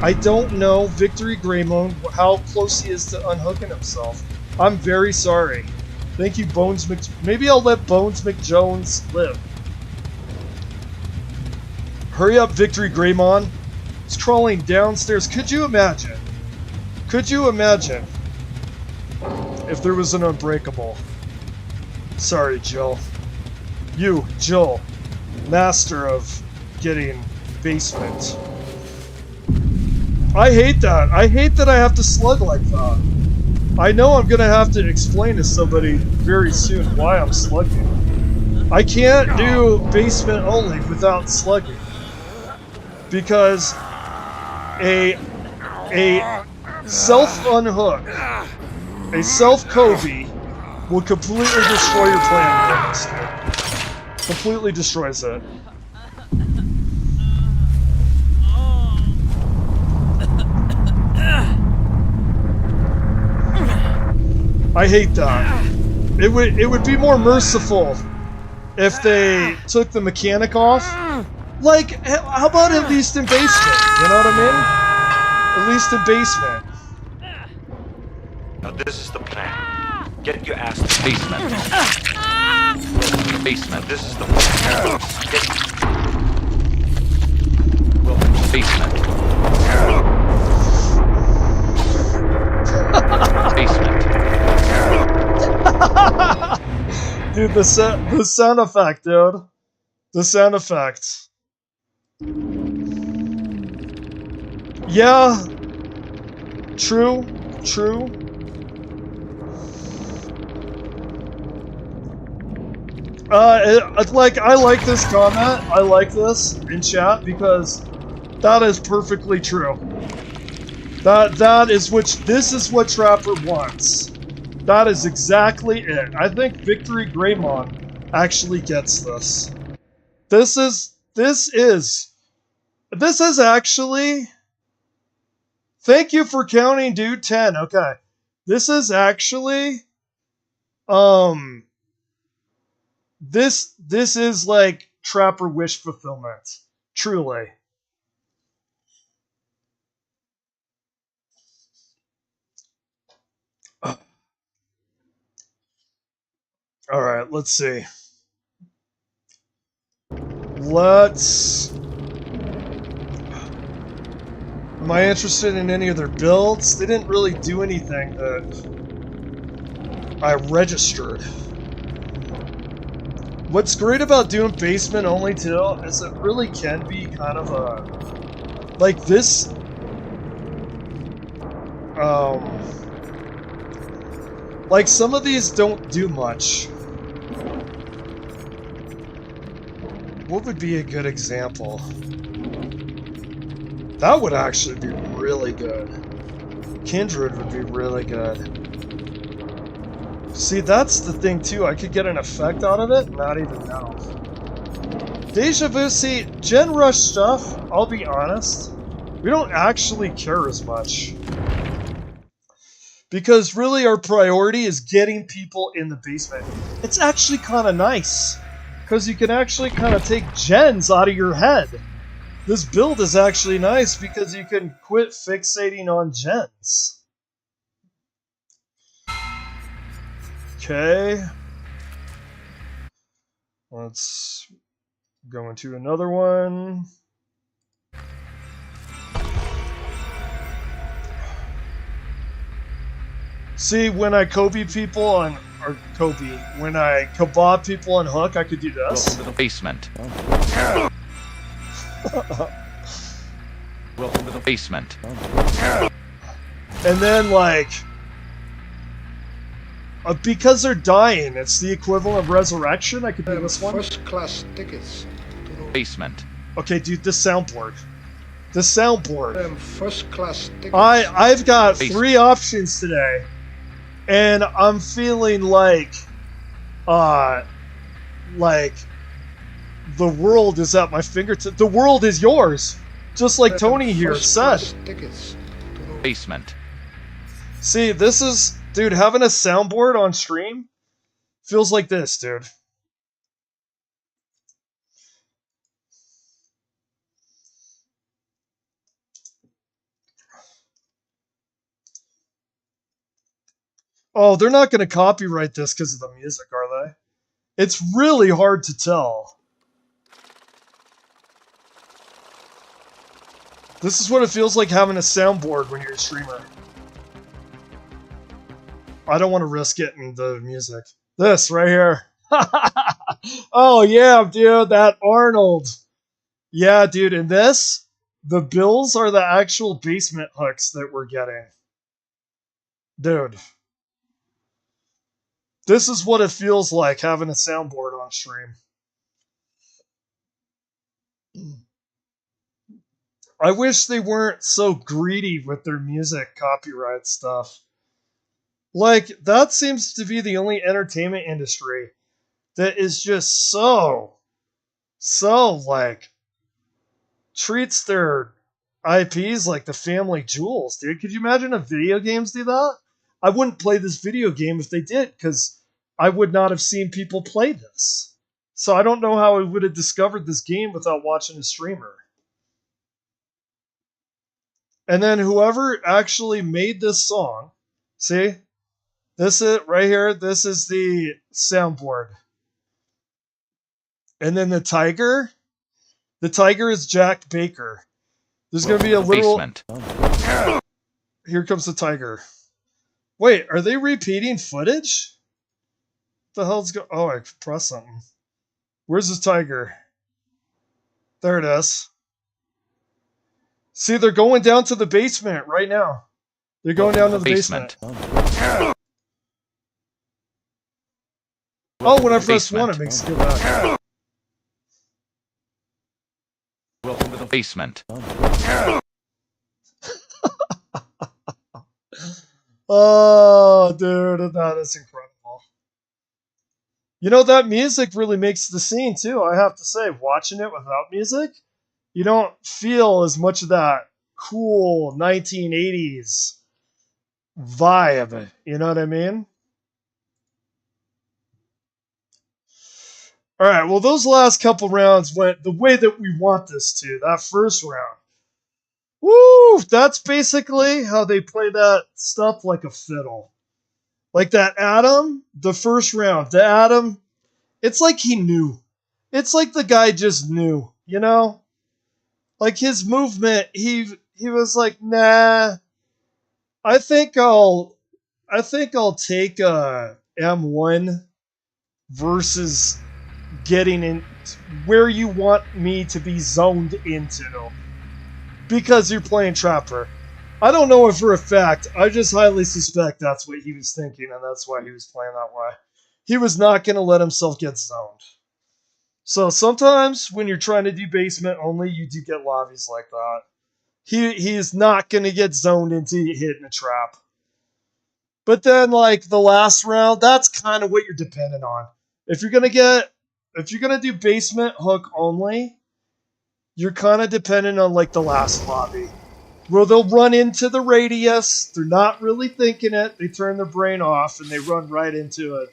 I don't know Victory Greymon how close he is to unhooking himself. I'm very sorry. Thank you, Bones Mc... Maybe I'll let Bones McJones live. Hurry up, Victory Greymon. It's crawling downstairs. Could you imagine? Could you imagine if there was an Unbreakable? Sorry, Jill. You, Jill, master of getting basement. I hate that. I hate that I have to slug like that. I know I'm gonna have to explain to somebody very soon why I'm slugging. I can't do basement only without slugging. Because a self-unhook, a self-Kobe will completely destroy your plan. Completely destroys it. I hate that. It would be more merciful if they took the mechanic off. Like, how about at least in basement? You know what I mean? At least in basement.
Now this is the plan. Get your ass to
Basement. Basement.
This is the plan. Get
Basement. Basement.
Dude, the sound effect, dude. The sound effect. Yeah. True. True. I like this comment. I like this in chat because that is perfectly true. This is what Trapper wants. That is exactly it. I think Victory Greymon actually gets this. This is actually... Thank you for counting, dude. 10. Okay. This is actually... This is like Trapper wish fulfillment. Truly. Alright, let's see. Am I interested in any of their builds? They didn't really do anything that I registered. What's great about doing basement only too is it really can be kind of a... Like this... Like some of these don't do much. What would be a good example? That would actually be really good. Kindred would be really good. See, that's the thing too. I could get an effect out of it, not even know. Deja Vu, see, Gen Rush stuff, I'll be honest, we don't actually care as much. Because really our priority is getting people in the basement. It's actually kind of nice. Because you can actually kind of take gens out of your head. This build is actually nice because you can quit fixating on gens. Okay. Let's go into another one. See, when I Kobe people on... Or Kobe. When I kebab people on Hook, I could do this.
Welcome to the basement. Welcome to the basement.
And then, like... because they're dying, it's the equivalent of resurrection. I could do this one.
First class tickets.
Basement.
Okay, dude, the soundboard. The soundboard.
First class tickets.
I've got
Basement.
3 options today. And I'm feeling like the world is at my fingertips. The world is yours. Just like Tony here said.
Tickets.
Basement.
See, this is, dude, having a soundboard on stream feels like this, dude. Oh, they're not going to copyright this because of the music, are they? It's really hard to tell. This is what it feels like having a soundboard when you're a streamer. I don't want to risk getting the music. This right here. Oh yeah, dude, that Arnold. Yeah, dude, and this, the bills are the actual basement hooks that we're getting. Dude. This is what it feels like having a soundboard on stream. I wish they weren't so greedy with their music copyright stuff. Like, that seems to be the only entertainment industry that is just so, like, treats their IPs like the family jewels, dude. Could you imagine if video games do that? I wouldn't play this video game if they did, because I would not have seen people play this. So I don't know how I would have discovered this game without watching a streamer. And then whoever actually made this song, see? This is right here, this is the soundboard. And then the tiger is Jack Baker. There's going to be a literal...
Basement.
Here comes the tiger. Wait, are they repeating footage? What the hell's going... Oh, I pressed something. Where's the tiger? There it is. See, they're going down to the basement right now. They're going down to the basement. Oh, when I press 1, it makes it go back.
Welcome to the basement.
Oh, dude, that is incredible. You know, that music really makes the scene, too. I have to say, watching it without music, you don't feel as much of that cool 1980s vibe. You know what I mean? All right, well, those last couple rounds went the way that we want this to. That first round. Woo! That's basically how they play that stuff like a fiddle. Like that Adam, the first round. The Adam, it's like he knew. It's like the guy just knew, you know? Like his movement, he was like, nah, I think I'll take a M1 versus getting in where you want me to be zoned into, because you're playing Trapper. I don't know if for a fact, I just highly suspect that's what he was thinking, and that's why he was playing that way. He was not going to let himself get zoned. So sometimes when you're trying to do basement only, you do get lobbies like that. He is not going to get zoned into hitting a trap. But then, like, the last round, that's kind of what you're dependent on. If you're going to do basement hook only, you're kind of dependent on, like, the last lobby, where they'll run into the radius, they're not really thinking it, they turn their brain off, and they run right into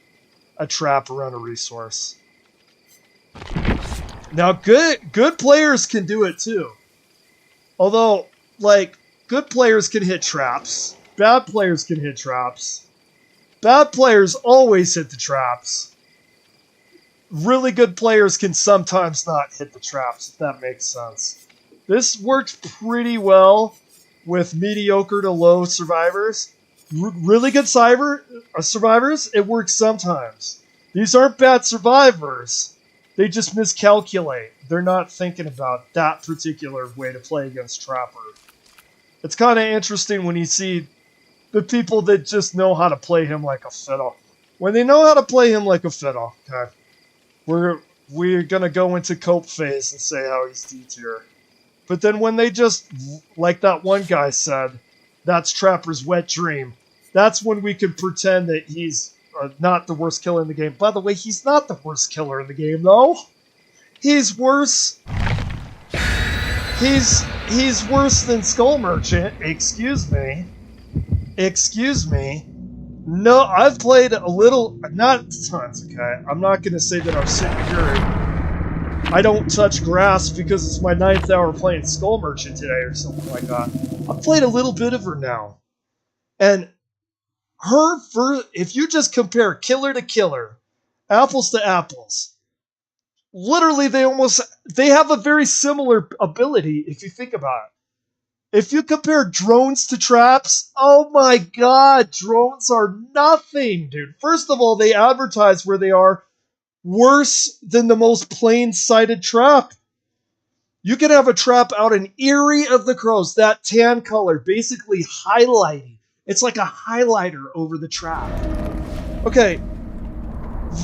a trap around a resource. Now, good players can do it too. Although, like, good players can hit traps. Bad players can hit traps. Bad players always hit the traps. Really good players can sometimes not hit the traps, if that makes sense. This works pretty well with mediocre to low survivors. Really good survivors, it works sometimes. These aren't bad survivors. They just miscalculate. They're not thinking about that particular way to play against Trapper. It's kind of interesting when you see the people that just know how to play him like a fiddle. When they know how to play him like a fiddle, okay, we're going to go into cope phase and say how he's D tier. But then when they just, like that one guy said, that's Trapper's wet dream, that's when we can pretend that he's not the worst killer in the game. By the way, he's not the worst killer in the game, though. He's worse. He's worse than Skull Merchant. Excuse me. Excuse me. No, I've played a little, not tons, okay? I'm not going to say that I'm sitting here and I don't touch grass because it's my 9th hour playing Skull Merchant today or something like that. I've played a little bit of her now. And if you just compare killer to killer, apples to apples, literally they have a very similar ability if you think about it. If you compare drones to traps, oh my god, drones are nothing, dude. First of all, they advertise where they are worse than the most plain-sighted trap. You can have a trap out in Eerie of the Crows, that tan color, basically highlighting. It's like a highlighter over the trap. Okay,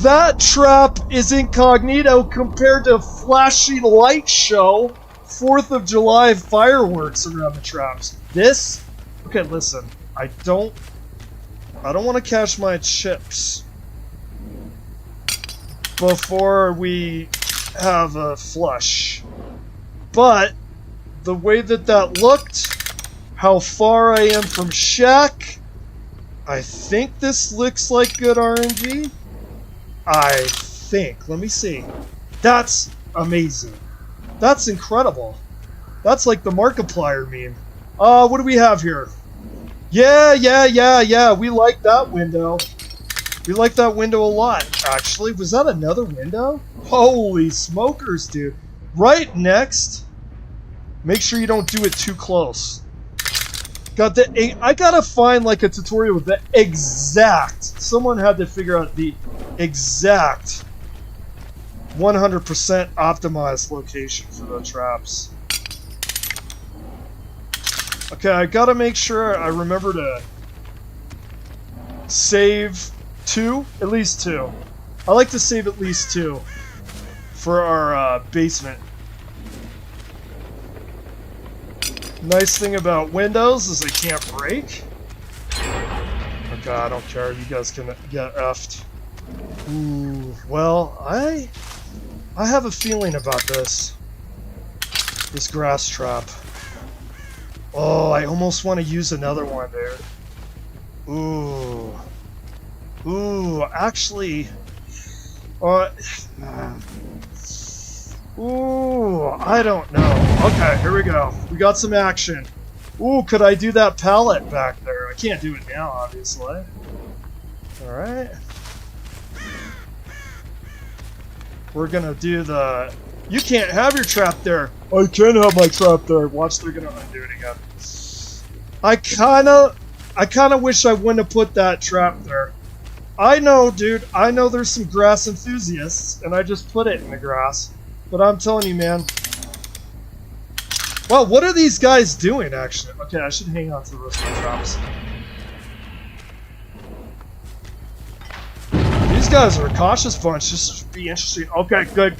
that trap is incognito compared to flashing light show 4th of July fireworks around the traps. This? Okay, listen. I don't want to cash my chips before we have a flush. But the way that looked, how far I am from Shack, I think this looks like good RNG. I think. Let me see. That's amazing. That's incredible. That's like the Markiplier meme. What do we have here? Yeah. We like that window. We like that window a lot, actually. Was that another window? Holy smokers, dude. Right next. Make sure you don't do it too close. I gotta find like a tutorial with the exact. Someone had to figure out the exact 100% optimized location for the traps. Okay, I gotta make sure I remember to save 2, at least 2. I like to save at least 2 for our basement. Nice thing about windows is they can't break. Okay, I don't care. You guys can get effed. Ooh, well, I have a feeling about this grass trap. Oh, I almost want to use another one there. Ooh, actually, ooh, I don't know. Okay, here we go. We got some action. Ooh, could I do that pallet back there? I can't do it now, obviously. Alright. We're gonna do the... You can't have your trap there. I can have my trap there. Watch, they're gonna undo it again. I kinda wish I wouldn't have put that trap there. I know, dude. I know there's some grass enthusiasts, and I just put it in the grass. But I'm telling you, man. Well, what are these guys doing, actually? Okay, I should hang on to the rest of my traps. These guys are a cautious bunch. This should be interesting. Okay, good.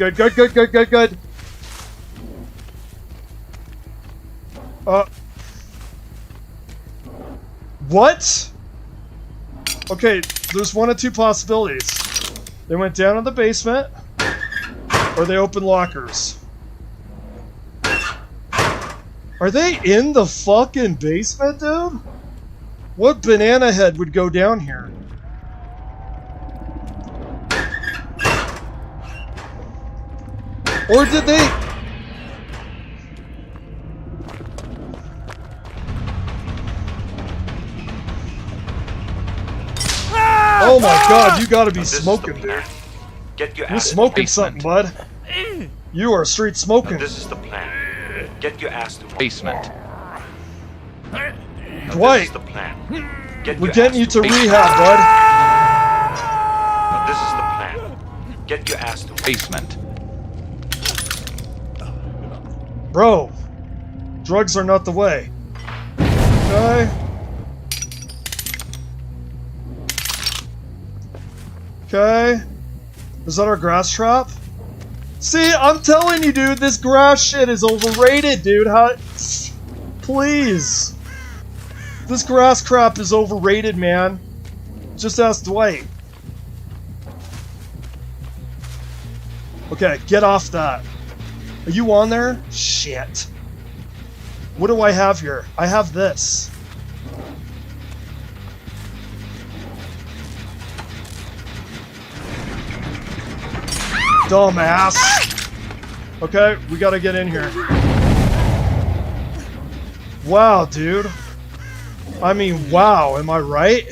What? Okay, there's one of two possibilities. They went down in the basement, or they opened lockers. Are they in the fucking basement, dude? What banana head would go down here? Or did they... Oh my god, you gotta be smoking, dude. You're smoking something, bud. You are straight smoking.
This is the plan. Get your ass to
Basement.
Dwight,
This is the plan.
we're getting you to rehab,
This is the plan. Get your ass to
Basement.
bud. Bro, drugs are not the way. Okay. Okay. Is that our grass trap? See, I'm telling you, dude, this grass shit is overrated, dude. How? Please. This grass crap is overrated, man. Just ask Dwight. Okay, get off that. Are you on there? Shit. What do I have here? I have this. Dumbass. Okay, we gotta get in here. Wow, dude. I mean, wow, am I right?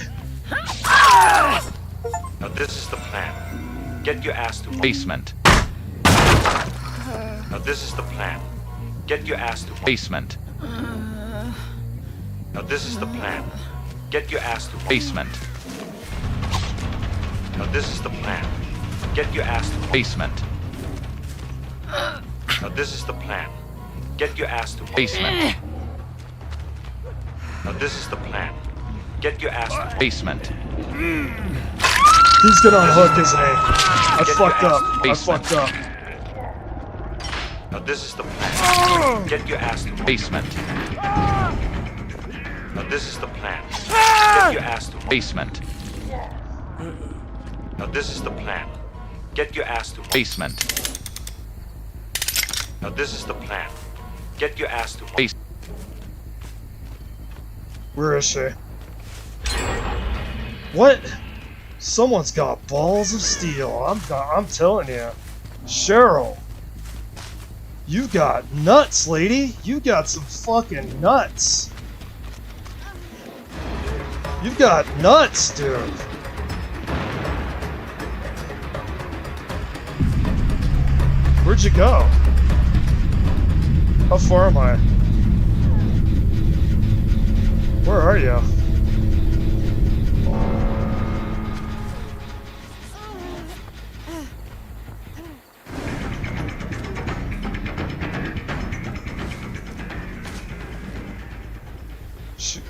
Now this is the plan. Get your ass to
Basement.
Now this is the plan. Get your ass to
Basement.
Now this is the plan. Get your ass to
Basement.
Now this is the plan. Get your ass to
Basement.
Now this is the plan. Get your ass to
Basement.
Now this is the plan. Get your ass to
Basement.
He's gonna unhook, isn't he? I fucked up. I
Basement.
fucked up.
Now this is the plan. Get your ass to
Basement.
Now this is the plan. Get your ass to
Basement.
Now this is the plan. Get your ass to
Basement.
Now this is the plan. Get your ass to
Base.
Where is she? What? Someone's got balls of steel. I'm telling you. Cheryl. You got nuts, lady. You got some fucking nuts. You've got nuts, dude. Where'd you go? How far am I? Where are you? Shoot.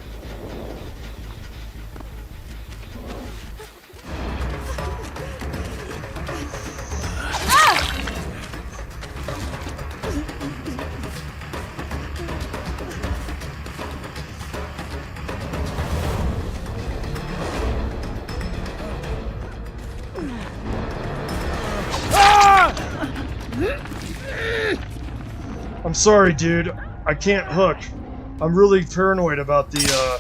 I'm sorry, dude. I can't hook. I'm really paranoid about the,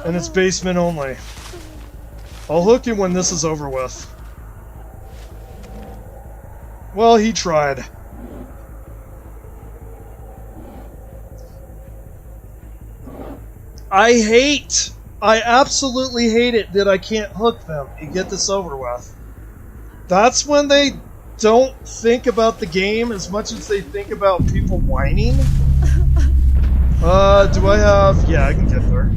and it's basement only. I'll hook you when this is over with. Well, he tried. I absolutely hate it that I can't hook them and get this over with. That's when they don't think about the game as much as they think about people whining. Do I have... Yeah, I can get there.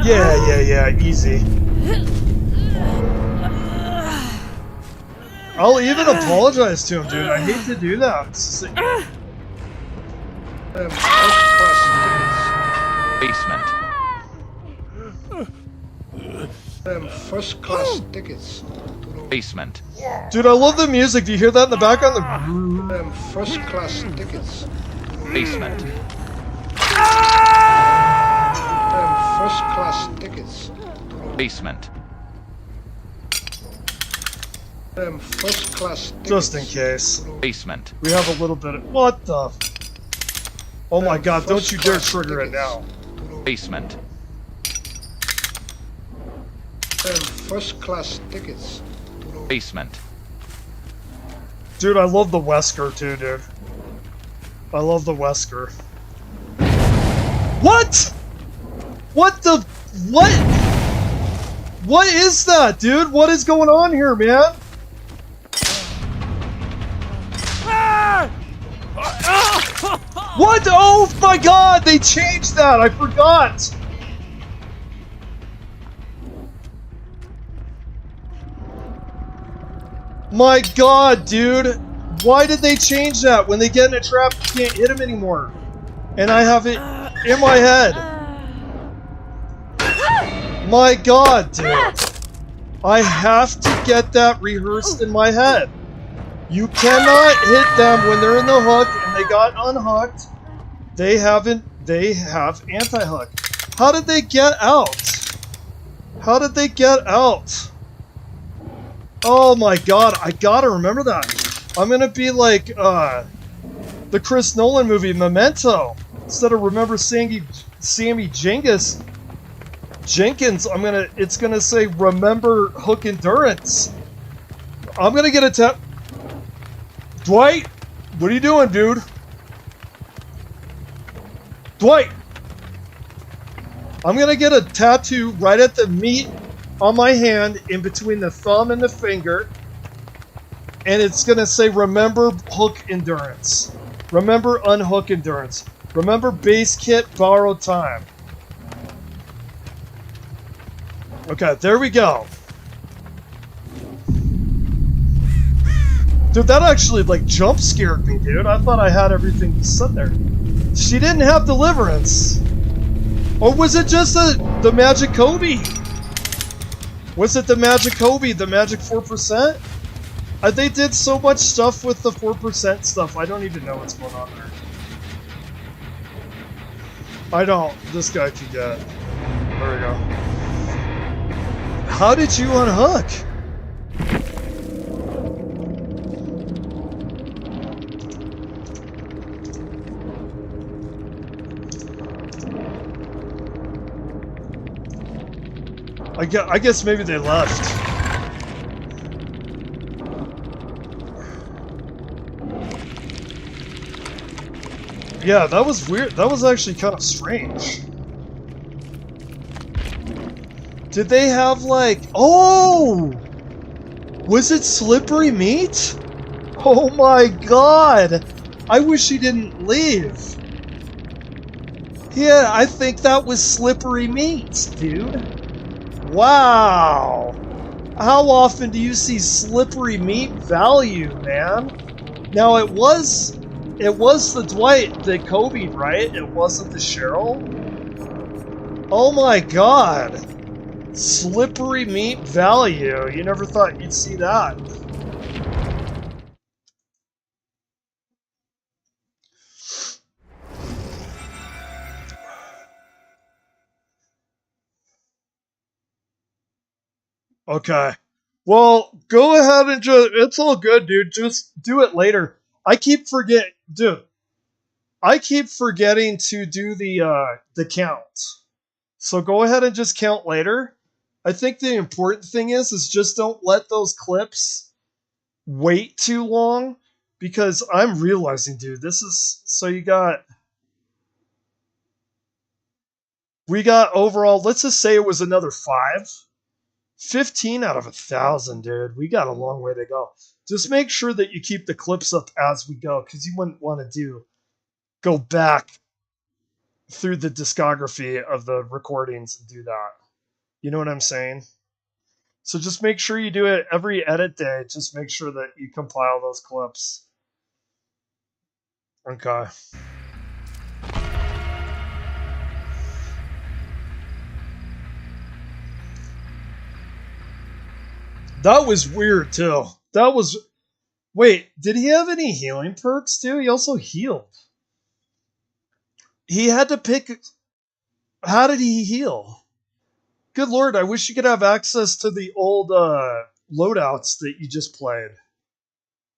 Yeah, easy. I'll even apologize to him, dude. I hate to do that.
Basement.
First class tickets.
Basement.
Dude, I love the music. Do you hear that in the background?
First class tickets.
Basement.
First class tickets.
Basement.
First class tickets.
Just in case.
Basement.
We have a little bit of... What the... Oh my god, don't you dare trigger it now.
Basement.
First class tickets.
Basement.
Dude, I love the Wesker too, dude. I love the Wesker. What? What the... What? What is that, dude? What is going on here, man? What? Oh my god, they changed that! I forgot! My god, dude! Why did they change that? When they get in a trap, you can't hit him anymore. And I have it in my head. My god, dude. I have to get that rehearsed in my head. You cannot hit them when they're in the hook and they got unhooked. They have anti-hook. How did they get out? How did they get out? Oh my god, I gotta remember that. I'm gonna be like the Chris Nolan movie Memento. Instead of remember Sammy Genghis. Jenkins, it's gonna say remember hook endurance. I'm gonna get a tap. Dwight, what are you doing, dude? Dwight, I'm gonna get a tattoo right at the meat on my hand, in between the thumb and the finger, and it's gonna say remember hook endurance. Remember unhook endurance. Remember base kit borrowed time. Okay, there we go. Dude, that actually like jump scared me, dude. I thought I had everything set there. She didn't have deliverance. Or was it just the magic Kobe? Was it the magic Kobe, the magic 4%? They did so much stuff with the 4% stuff, I don't even know what's going on there. I don't. This guy can get. There we go. How did you unhook? I guess maybe they left. Yeah, that was weird. That was actually kind of strange. Did they have like... Oh! Was it slippery meat? Oh my god! I wish he didn't leave. Yeah, I think that was slippery meat, dude. Wow! How often do you see slippery meat value, man? Now it was the Dwight that Kobe, right? It wasn't the Cheryl? Oh my god! Slippery meat value. You never thought you'd see that. Okay. Well, go ahead and just... It's all good, dude. Just do it later. I keep forgetting... Dude. I keep forgetting to do the count. So go ahead and just count later. I think the important thing is just don't let those clips wait too long. Because I'm realizing, dude, this is... So you got... We got overall... Let's just say it was another 5. 15 out of 1,000, dude. We got a long way to go. Just make sure that you keep the clips up as we go, because you wouldn't want to go back through the discography of the recordings and do that. You know what I'm saying? So just make sure you do it every edit day. Just make sure that you compile those clips. Okay. That was weird, too. That was... Wait, did he have any healing perks, too? He also healed. He had to pick... How did he heal? Good lord, I wish you could have access to the old loadouts that you just played.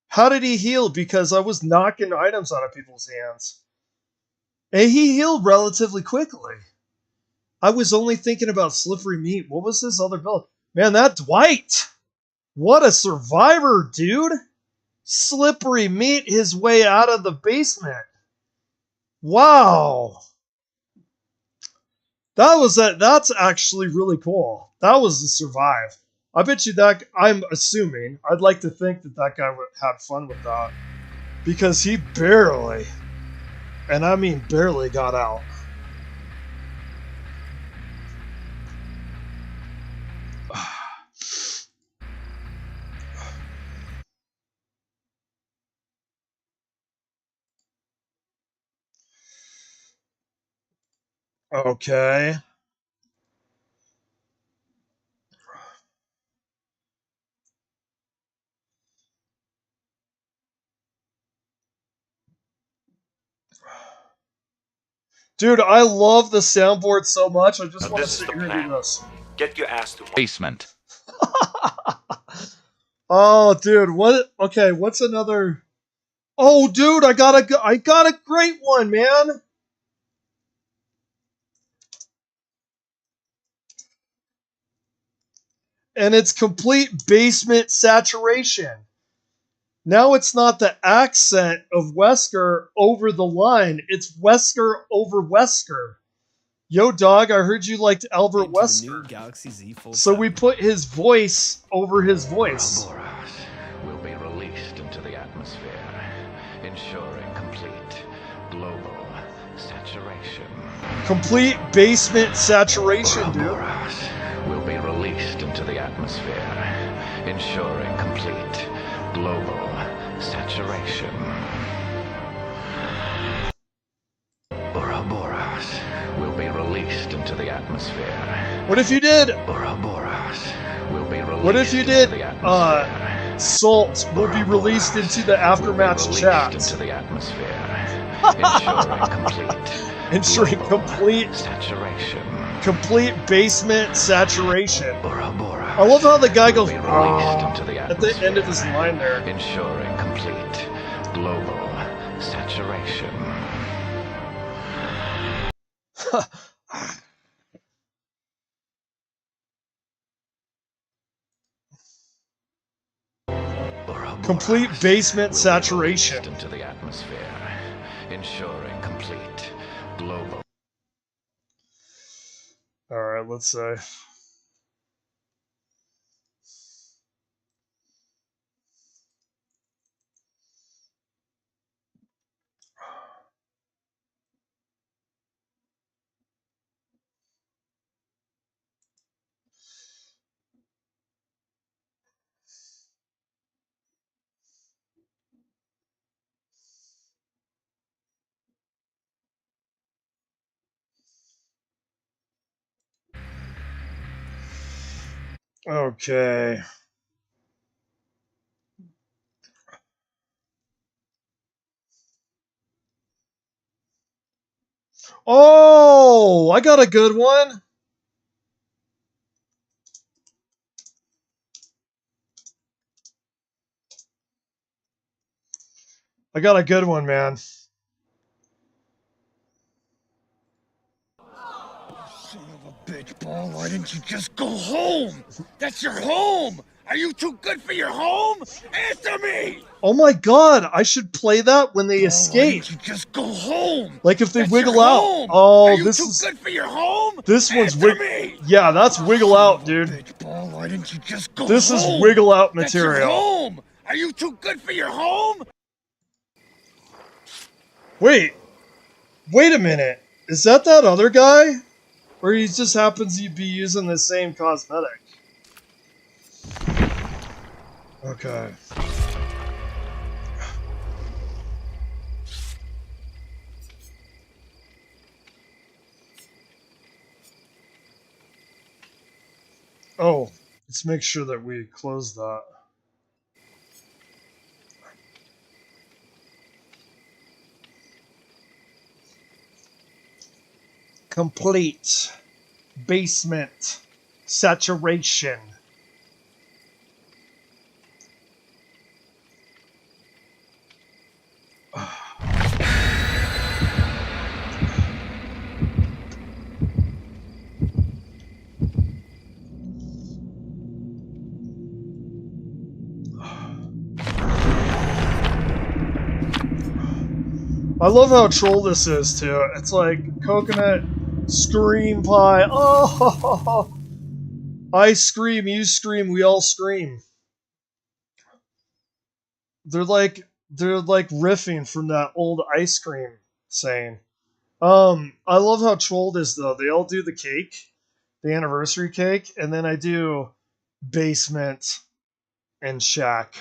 How did he heal? Because I was knocking items out of people's hands. And he healed relatively quickly. I was only thinking about slippery meat. What was his other build? Man, that Dwight! What a survivor, dude! Slippery meat his way out of the basement. Wow. That's actually really cool. That was the survive. I bet you that... I'm assuming. I'd like to think that guy had fun with that. Because he barely... And I mean barely got out. Okay. Dude, I love the soundboard so much. I just want to sit here and do this.
Get your ass to
Basement.
Oh, dude, what? Okay, what's another? Oh, dude, I got a great one, man. and it's complete basement saturation. Now it's not the accent of Wesker over the line. It's Wesker over Wesker. Yo, dog, I heard you liked Albert Wesker. So we put his voice over his voice.
Ouroboros will be released into the atmosphere, ensuring complete global saturation.
Complete basement saturation, dude.
Ouroboros will be released into the atmosphere, ensuring complete global saturation. Ouroboros will be released into the atmosphere.
What if you did?
Ouroboros will be released.
What if you did? Salt will be released into the aftermatch chat.
Into the atmosphere, ensuring complete,
ensuring complete
saturation.
Complete basement saturation.
Ouroboros
I love how the guy goes
will be released into the
at the end of his line there.
Ensuring complete global saturation.
Complete basement saturation.
Into the atmosphere, ensuring complete global.
All right, let's say. Okay. Oh, I got a good one. I got a good one, man.
Son of a bitch, Paul, why didn't you just go home? That's your home! Are you too good for your home? Answer me!
Oh my god, I should play that when they escape.
Why didn't you just go home?
Like if they
That's
wiggle
your
out.
home.
Oh,
Are you
this
too
is
good for your home?
this one's
Answer
wiggle.
me!
Yeah, that's wiggle out, dude.
Bitch, Paul, why didn't you just go
This
home?
is wiggle out
That's your
material.
home! Are you too good for your home?
Wait a minute. Is that other guy? Or he just happens to be using the same cosmetic? Okay. Oh, let's make sure that we close that. Complete basement saturation. I love how troll this is too. It's like coconut scream pie. Oh, I scream, you scream, we all scream. They're like riffing from that old ice cream saying. I love how trolled is though. They all do the cake, the anniversary cake, and then I do basement and shack.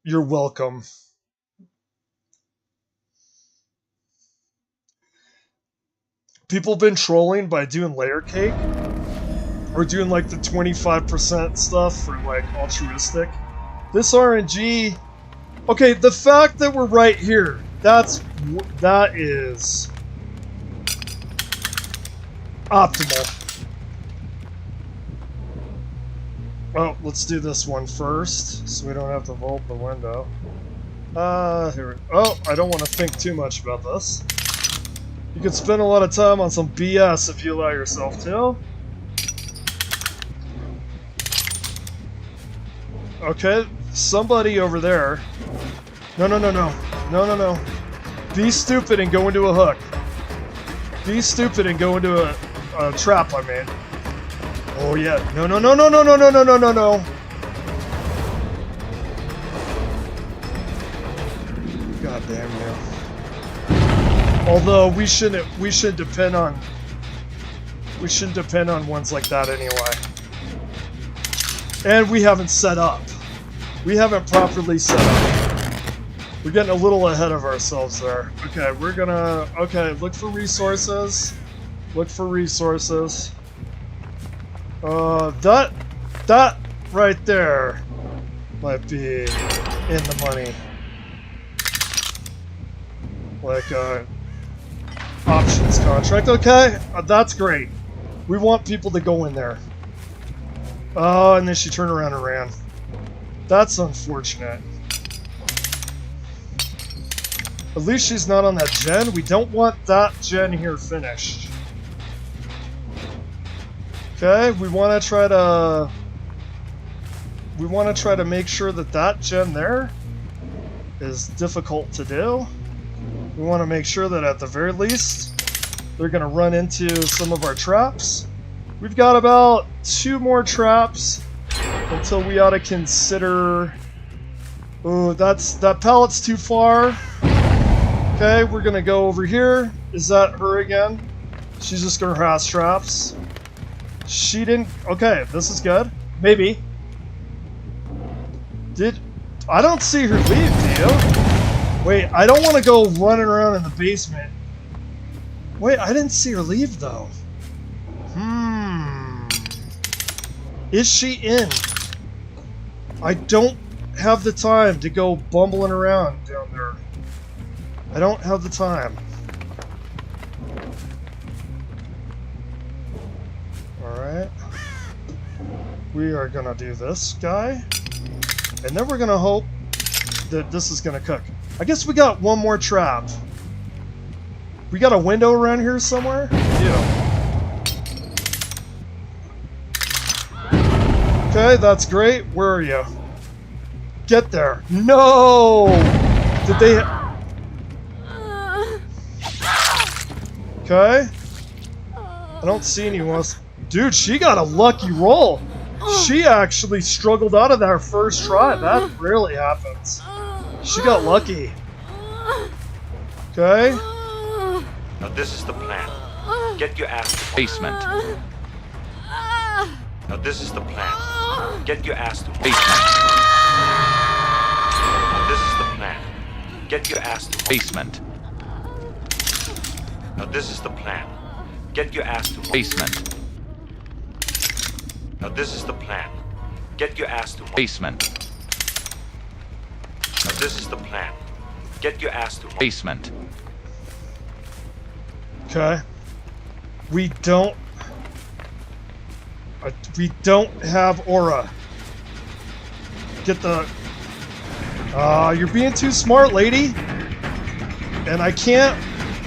You're welcome. People been trolling by doing layer cake or doing like the 25% stuff for like altruistic. This RNG, okay, the fact that we're right here, that is optimal. Well, let's do this one first so we don't have to vault the window. Here. Oh, I don't want to think too much about this. You could spend a lot of time on some BS if you allow yourself to. Okay, somebody over there. No. Be stupid and go into a hook. Be stupid and go into a trap, I mean. Oh yeah. No. God damn you. Although we shouldn't depend on ones like that anyway. And we haven't set up. We haven't properly set up. We're getting a little ahead of ourselves there. Okay, we're gonna... Okay, look for resources. Look for resources. That right there might be in the money. Like, options contract. Okay, that's great. We want people to go in there. Oh, and then she turned around and ran. That's unfortunate. At least she's not on that gen. We don't want that gen here finished. Okay, we want to try to make sure that that gen there is difficult to do. We want to make sure that at the very least they're going to run into some of our traps. We've got about 2 more traps until we ought to consider... Oh, that pallet's too far. Okay, we're going to go over here. Is that her again? She's just going to harass traps. She didn't... Okay, this is good. Maybe. I don't see her leave, do you? Wait, I don't want to go running around in the basement. Wait, I didn't see her leave, though. Is she in? I don't have the time to go bumbling around down there. I don't have the time. Alright. We are gonna do this guy. And then we're gonna hope that this is gonna cook. I guess we got one more trap. We got a window around here somewhere? Yeah. Okay, that's great. Where are you? Get there. No! Did they... Okay. I don't see anyone. Dude, she got a lucky roll. She actually struggled out of that first try. That rarely happens. She got lucky. Okay.
Now this is the plan. Get your ass to
Basement.
Now this is the plan. Get your ass to
Basement.
Now this is the plan. Get your ass to
Basement.
Now this is the plan. Get your ass to
Basement.
Now this is the plan. Get your ass to
Basement.
Now this is the plan. Get your ass to
Basement.
Okay. We don't have aura. Get the... you're being too smart, lady. And I can't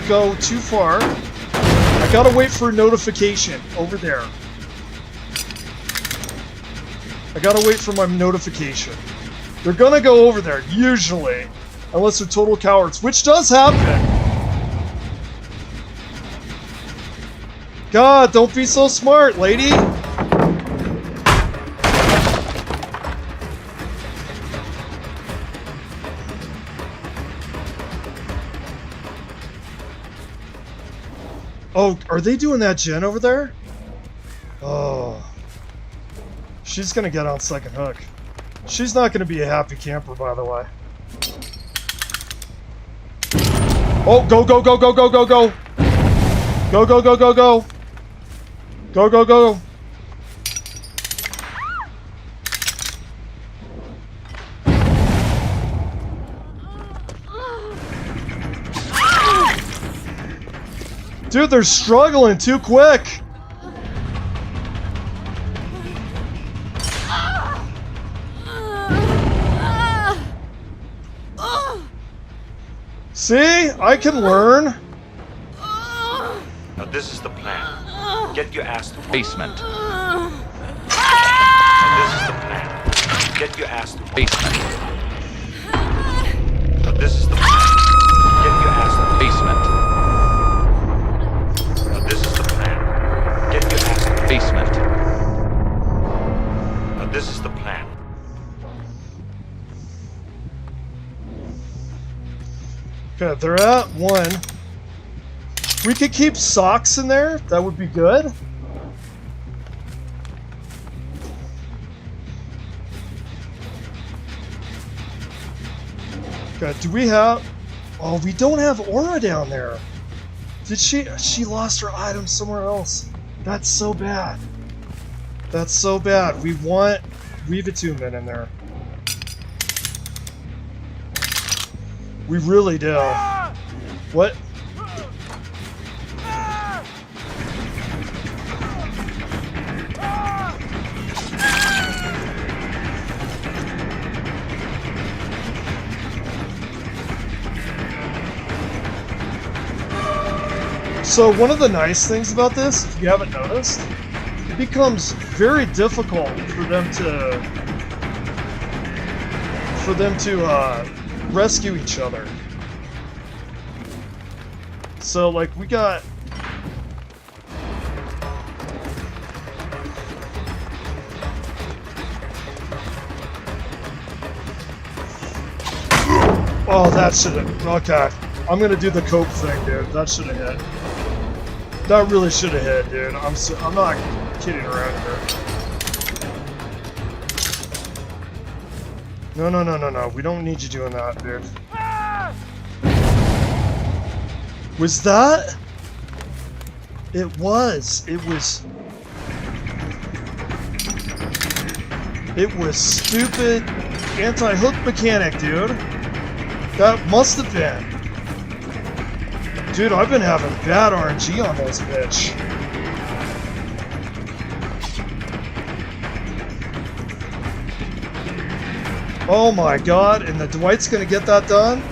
go too far. I gotta wait for a notification over there. I gotta wait for my notification. They're gonna go over there, usually. Unless they're total cowards, which does happen. God, don't be so smart, lady. Oh, are they doing that gen over there? Oh. She's gonna get on second hook. She's not gonna be a happy camper, by the way. Oh, go, go, go, go, go, go, go! Go, go, go, go, go! Go, go, go! Dude, they're struggling too quick! See? I can learn!
Now this is the plan. Get your ass to
Basement.
Now this is the plan. Get your ass ass to
Basement.
Now this is the plan. Get your ass to
Basement.
Now this is the plan. Get your ass to
Basement.
Now this is the plan.
Okay, they're at 1. We could keep socks in there. That would be good. Okay, do we have... Oh, we don't have Aura down there. Did she... She lost her item somewhere else. That's so bad. That's so bad. We want Weave Attunement in there. We really do. What? So one of the nice things about this, if you haven't noticed, it becomes very difficult for them to rescue each other. So like we got oh, that should have okay. I'm gonna do the cope thing, dude. That should have hit. That really should have hit, dude. I'm not kidding around here. No. We don't need you doing that, dude. Was that? It was. It was stupid anti-hook mechanic, dude. That must have been. Dude, I've been having bad RNG on this bitch. Oh my god, and the Dwight's gonna get that done?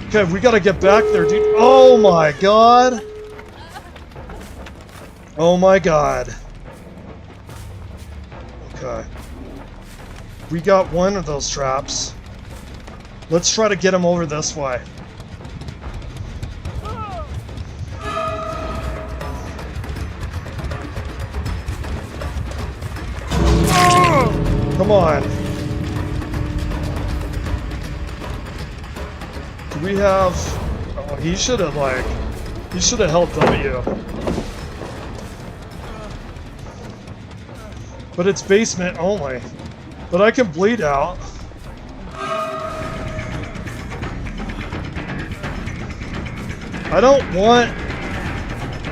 Okay, we gotta get back there, dude. Oh my god. Oh my god. Okay. We got one of those traps. Let's try to get him over this way. Come on. Do we have... Oh, he should have, like... He should have helped W. But it's basement only. But I can bleed out. I don't want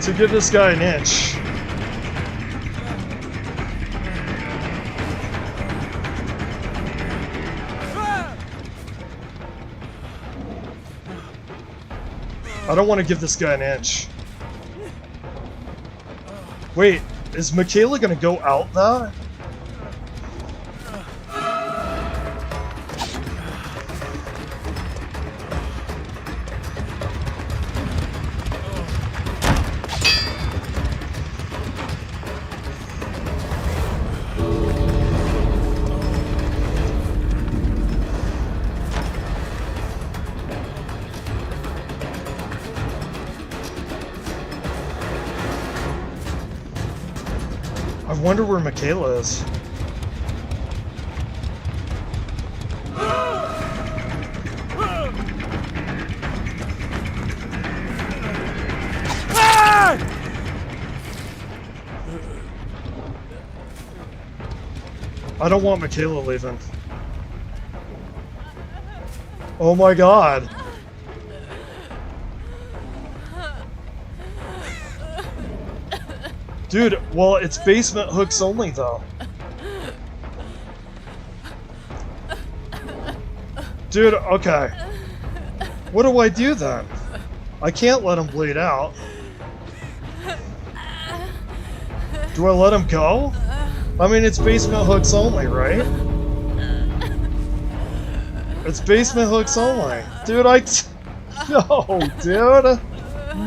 to give this guy an inch. I don't want to give this guy an inch. Wait, is Michaela gonna go out there? I wonder where Michaela is. I don't want Michaela leaving. Oh my god. Dude, well, it's basement hooks only, though. Dude, okay. What do I do then? I can't let him bleed out. Do I let him go? I mean, it's basement hooks only, right? It's basement hooks only. Dude, no, dude.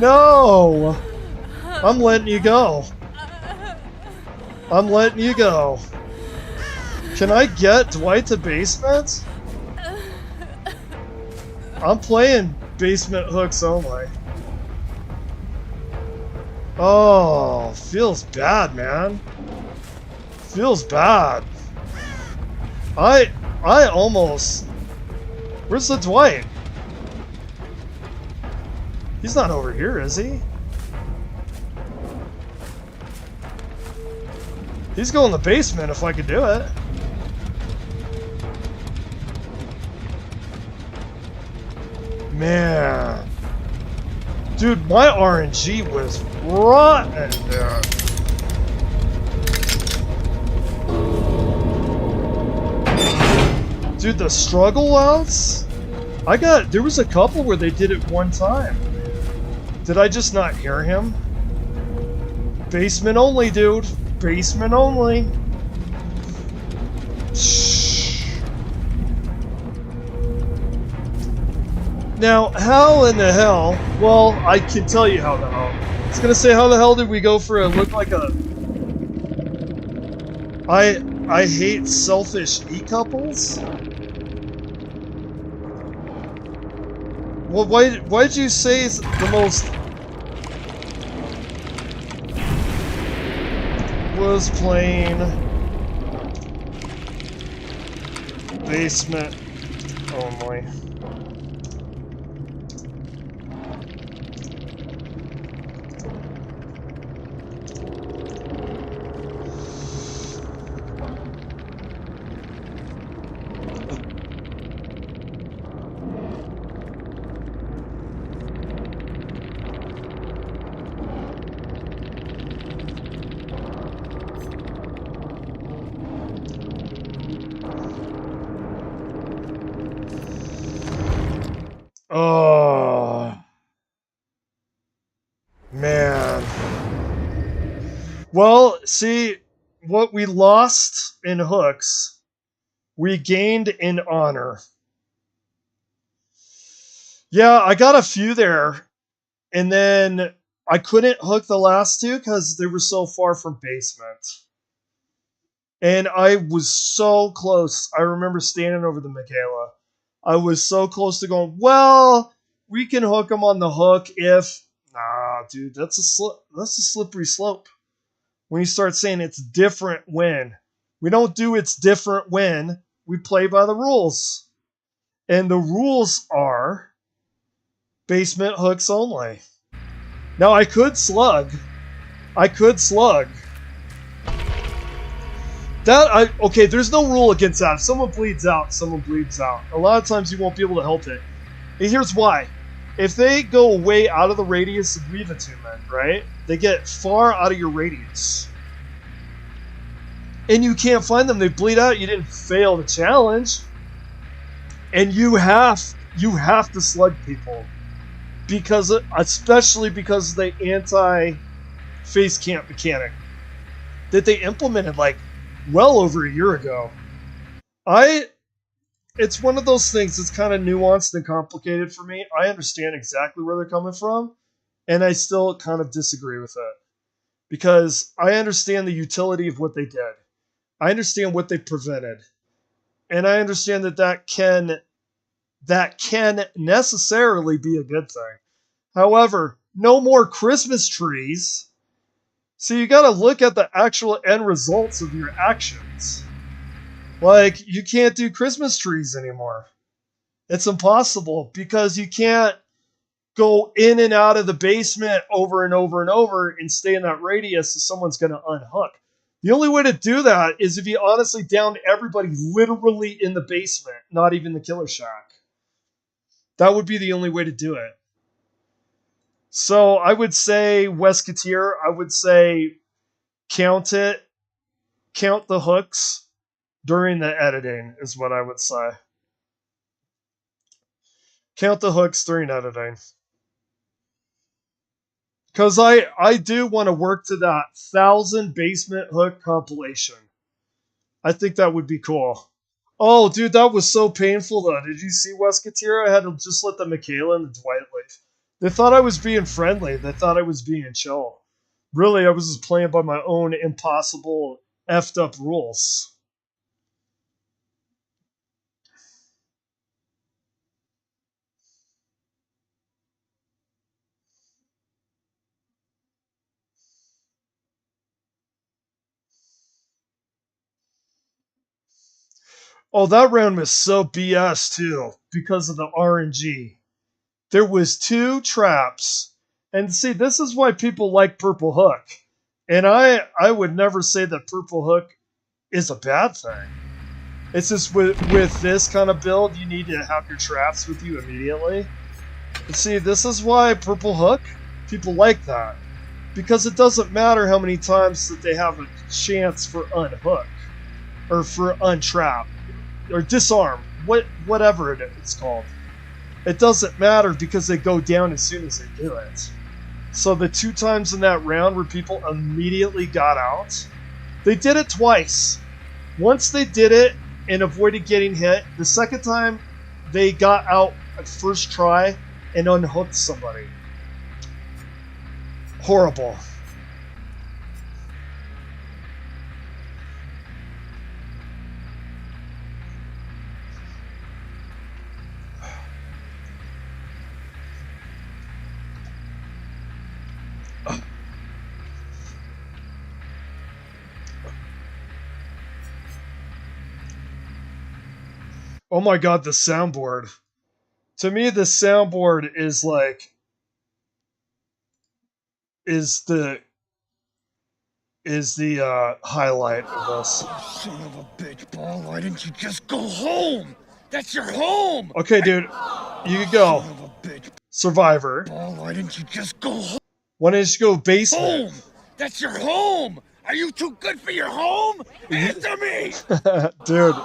No. I'm letting you go. I'm letting you go. Can I get Dwight to basement? I'm playing basement hooks only. Oh, feels bad, man. Feels bad. I almost... Where's the Dwight? He's not over here, is he? He's going in the basement if I could do it. Man. Dude, my RNG was rotten there. Dude, the struggle outs? There was a couple where they did it one time. Did I just not hear him? Basement only, dude. Basement only. Shh. Now, how in the hell? Well, I can tell you how the hell. I was gonna say, how the hell did we go for a look like a... I hate selfish e-couples? Well, why did you say it's the most... Was playing... Basement only. Oh, man. Well, see, what we lost in hooks, we gained in honor. Yeah, I got a few there, and then I couldn't hook the last two because they were so far from basement. And I was so close. I remember standing over the Michaela. I was so close to going, well, we can hook them on the hook if... Nah, dude, that's a slippery slope. When you start saying it's different when. We don't do it's different when. We play by the rules. And the rules are basement hooks only. Now, I could slug. Okay, there's no rule against that. If someone bleeds out, someone bleeds out. A lot of times you won't be able to help it. And here's why. If they go way out of the radius of Weave Attunement, right? They get far out of your radius. And you can't find them. They bleed out. You didn't fail the challenge. And you have to slug people. Especially because of the anti-face camp mechanic that they implemented like well over a year ago. It's one of those things that's kind of nuanced and complicated for me. I understand exactly where they're coming from, and I still kind of disagree with it. Because I understand the utility of what they did. I understand what they prevented. And I understand that can necessarily be a good thing. However, no more Christmas trees. So you got to look at the actual end results of your actions. Like, you can't do Christmas trees anymore. It's impossible because you can't go in and out of the basement over and over and over and stay in that radius so someone's going to unhook. The only way to do that is if you honestly downed everybody literally in the basement, not even the killer shack. That would be the only way to do it. So I would say Wesketeer, I would say count the hooks during the editing is what I would say. Count the hooks during editing. Because I do want to work to that 1,000 basement hook compilation. I think that would be cool. Oh, dude, that was so painful, though. Did you see Wesketeer? I had to just let the Michaela and the Dwight leave. They thought I was being friendly. They thought I was being chill. Really, I was just playing by my own impossible, effed up rules. Oh, that round was so BS too because of the RNG. There was 2 traps. And see, this is why people like Purple Hook. And I would never say that Purple Hook is a bad thing. It's just with this kind of build, you need to have your traps with you immediately. And see, this is why Purple Hook, people like that. Because it doesn't matter how many times that they have a chance for unhook. Or for untrap. Or disarm. Whatever it's called. It doesn't matter because they go down as soon as they do it. So the 2 times in that round where people immediately got out, they did it twice. Once they did it and avoided getting hit, the second time they got out at first try and unhooked somebody. Horrible. Oh my god, the soundboard. To me, the soundboard is like... is the highlight of this.
Son of a bitch, Paul. Why didn't you just go home? That's your home!
Okay, dude. You can go.
Son of a bitch,
Survivor.
Paul. Why didn't you just go home?
Why didn't you go basement?
Home! That's your home! Are you too good for your home? Answer me!
Dude,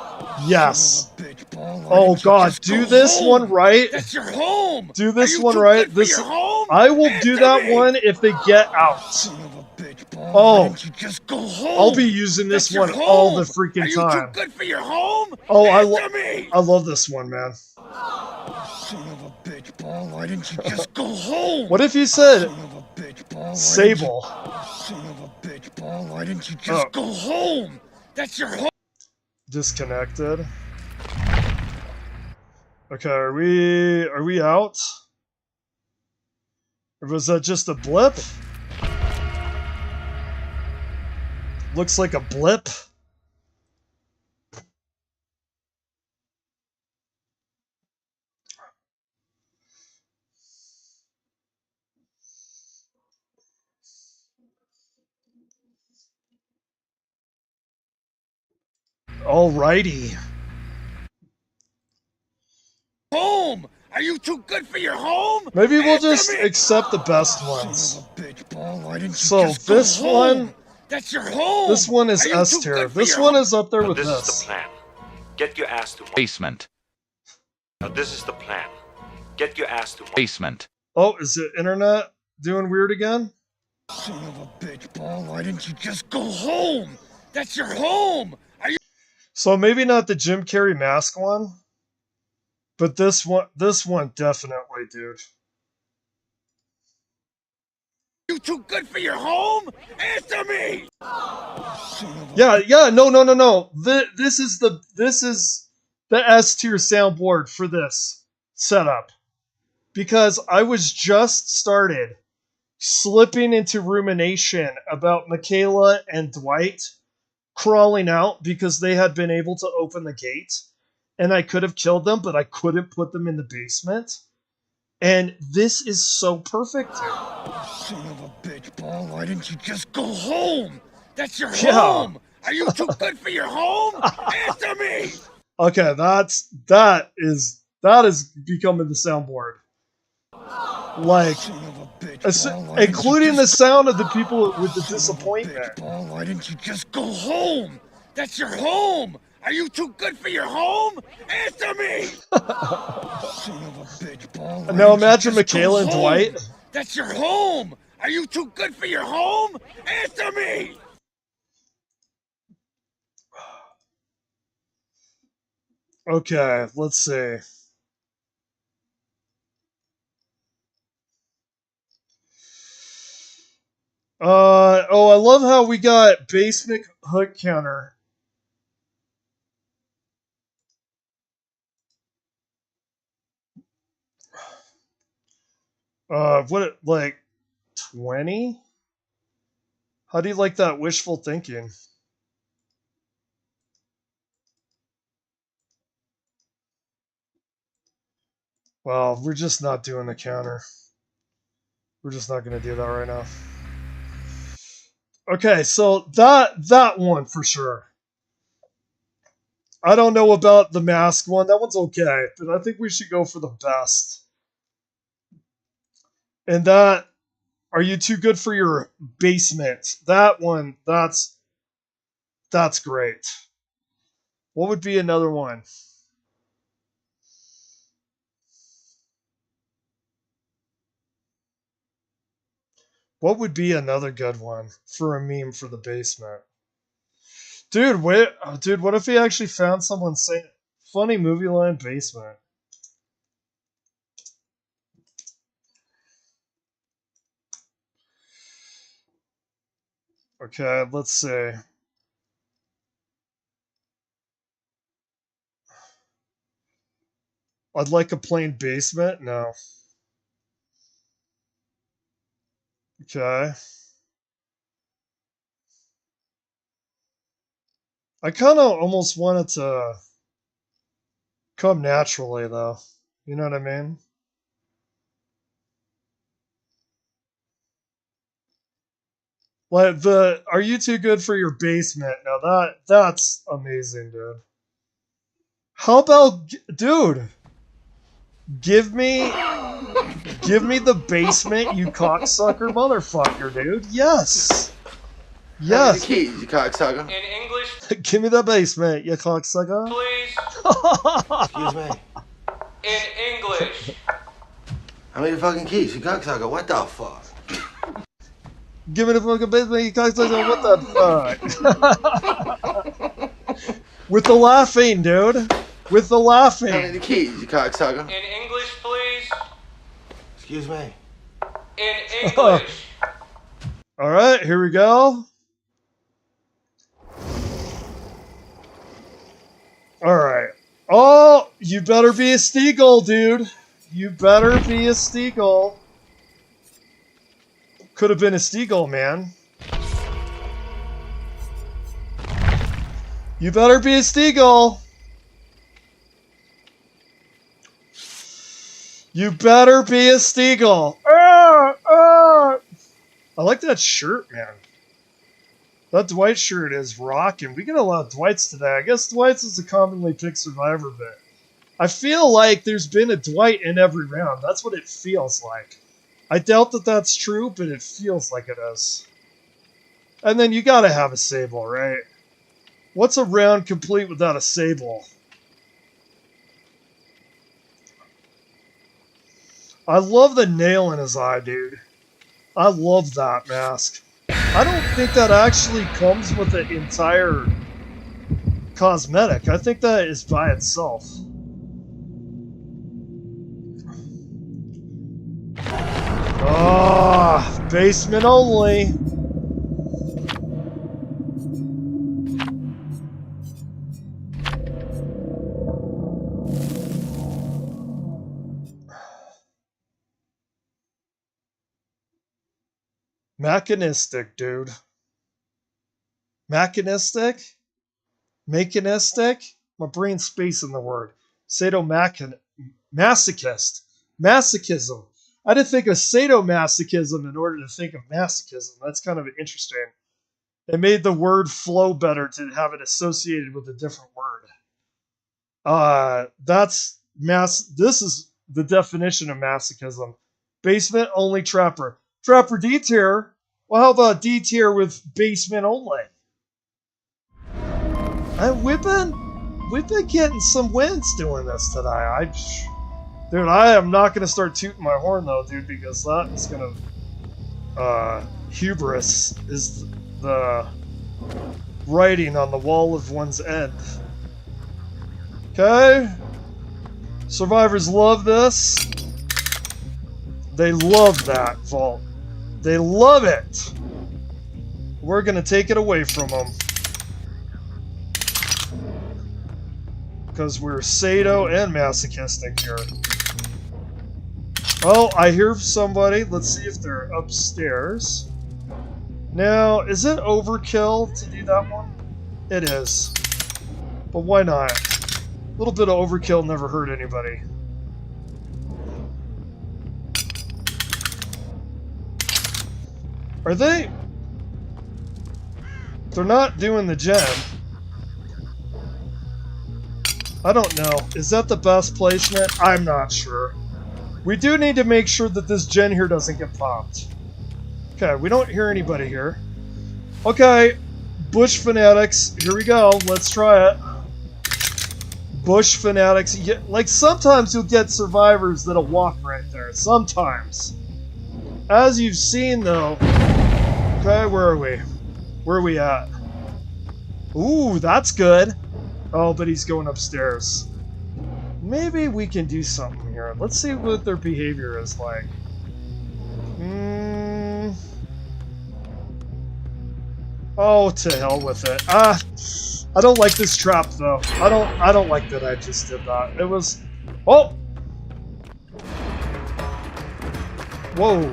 yes.
Son of a bitch, Paul. Why
Oh
didn't you
god,
just
do
go
this
home?
one right.
That's your home!
Do
Are
this
you
one
too
right.
good for
This
your home?
I will do
Answer
that
me!
one if they get out.
Son of a bitch, Paul.
Oh.
Why didn't you just go home?
I'll be using this
That's your
one all the
home!
freaking
Are you
time.
too good for your home?
Oh,
Answer me!
I love this one, man.
Son of a bitch, Paul. Why didn't you just go home?
What if you said
Son of a bitch, Paul. Why
Sable?
Son of a bitch, Paul. Why didn't you just go home? That's your home.
Disconnected. Okay, are we out? Or was that just a blip? Looks like a blip. Alrighty.
Home. Are you too good for your home?
Maybe we'll
Answer
just
me!
accept the best
Son
ones.
of a bitch, Paul. Why didn't you
So
just go
this
home?
one,
That's your home.
this one is
Are you
S
too
tier.
good for
This
your
one
home?
is up there
Now
with
this is
this.
the plan. Get your ass to
Basement.
Now this is the plan. Get your ass to
Basement.
Oh, is the internet doing weird again?
Son of a bitch, Paul. Why didn't you just go home? That's your home. Are you
So maybe not the Jim Carrey mask one, but this one definitely, dude.
too good for your home? Answer me! Son of a
Yeah, no. This is the S tier soundboard for this setup. Because I was just started slipping into rumination about Michaela and Dwight crawling out because they had been able to open the gate. And I could have killed them, but I couldn't put them in the basement. And this is so perfect, dude.
Son of a bitch, Paul. Why didn't you just go home? That's your
Yeah.
home. Are you too good for your home? Answer me!
Okay, that is becoming the soundboard. Like,
Son of a bitch, Paul. Why didn't you
including the
just
sound of the people with the
Son of a
disappointment.
bitch, Paul. Why didn't you just go home? That's your home. Are you too good for your home? Answer me! Son of a bitch, Paul. Why
Now
didn't you
imagine
just go
Michaela and
home?
Dwight.
That's your home. Are you too good for your home? Answer me!
Okay, let's see. Oh, I love how we got basement hook counter. What, like 20? How do you like that wishful thinking? Well, we're just not doing the counter. We're just not going to do that right now. Okay, so that one for sure. I don't know about the mask one. That one's okay, but I think we should go for the best. And that, are you too good for your basement? That one, that's great. What would be another one? What would be another good one for a meme for the basement? Dude, wait, dude, what if he actually found someone saying funny movie line basement? Okay, let's see. I'd like a plain basement? No. Okay. I kind of almost want it to come naturally, though. You know what I mean? Like are you too good for your basement? Now that's amazing, dude. How about, dude? Give me the basement, you cocksucker motherfucker, dude. Yes. Yes.
The keys, you cocksucker.
In English,
Give me the basement, you cocksucker.
please.
Excuse me.
In English.
How many fucking keys, you cocksucker? What the fuck?
Give me the fucking basement, you cocksucker. What the fuck? With the laughing, dude. With the
How many
laughing.
keys, you cocksucker?
In English, please.
Excuse me.
In English.
All right, here we go. All right. Oh, you better be a Steagle, dude. You better be a Steagle. Could have been a Steagle, man. You better be a Steagle. You better be a Steagle. I like that shirt, man. That Dwight shirt is rocking. We get a lot of Dwights today. I guess Dwights is a commonly picked survivor bit. I feel like there's been a Dwight in every round. That's what it feels like. I doubt that that's true, but it feels like it is. And then you gotta have a Sable, right? What's a round complete without a Sable? I love the nail in his eye, dude. I love that mask. I don't think that actually comes with the entire cosmetic. I think that is by itself. Ah, basement only. Mechanistic, dude. Mechanistic? Mechanistic? My brain's spacing the word. Sadomasochist. Masochism. I had to think of sadomasochism in order to think of masochism. That's kind of interesting. It made the word flow better to have it associated with a different word. This is the definition of masochism. Basement only trapper. Trapper D tier? Well, how about D tier with basement only? We've been getting some wins doing this today. Dude, I am not going to start tooting my horn though, dude, because that is going to... hubris is the writing on the wall of one's end. Okay? Survivors love this. They love that vault. They love it. We're going to take it away from them. Because we're sado and masochistic here. Oh, I hear somebody. Let's see if they're upstairs. Now, is it overkill to do that one? It is. But why not? A little bit of overkill never hurt anybody. Are they? They're not doing the gen. I don't know. Is that the best placement? I'm not sure. We do need to make sure that this gen here doesn't get popped. Okay, we don't hear anybody here. Okay, Bush Fanatics. Here we go. Let's try it. Bush Fanatics. Like, sometimes you'll get survivors that'll walk right there. Sometimes. As you've seen, though. Okay, where are we? Where are we at? Ooh, that's good. Oh, but he's going upstairs. Maybe we can do something here. Let's see what their behavior is like. Oh, to hell with it. I don't like this trap though. I don't like that I just did that. It was... Oh! Whoa.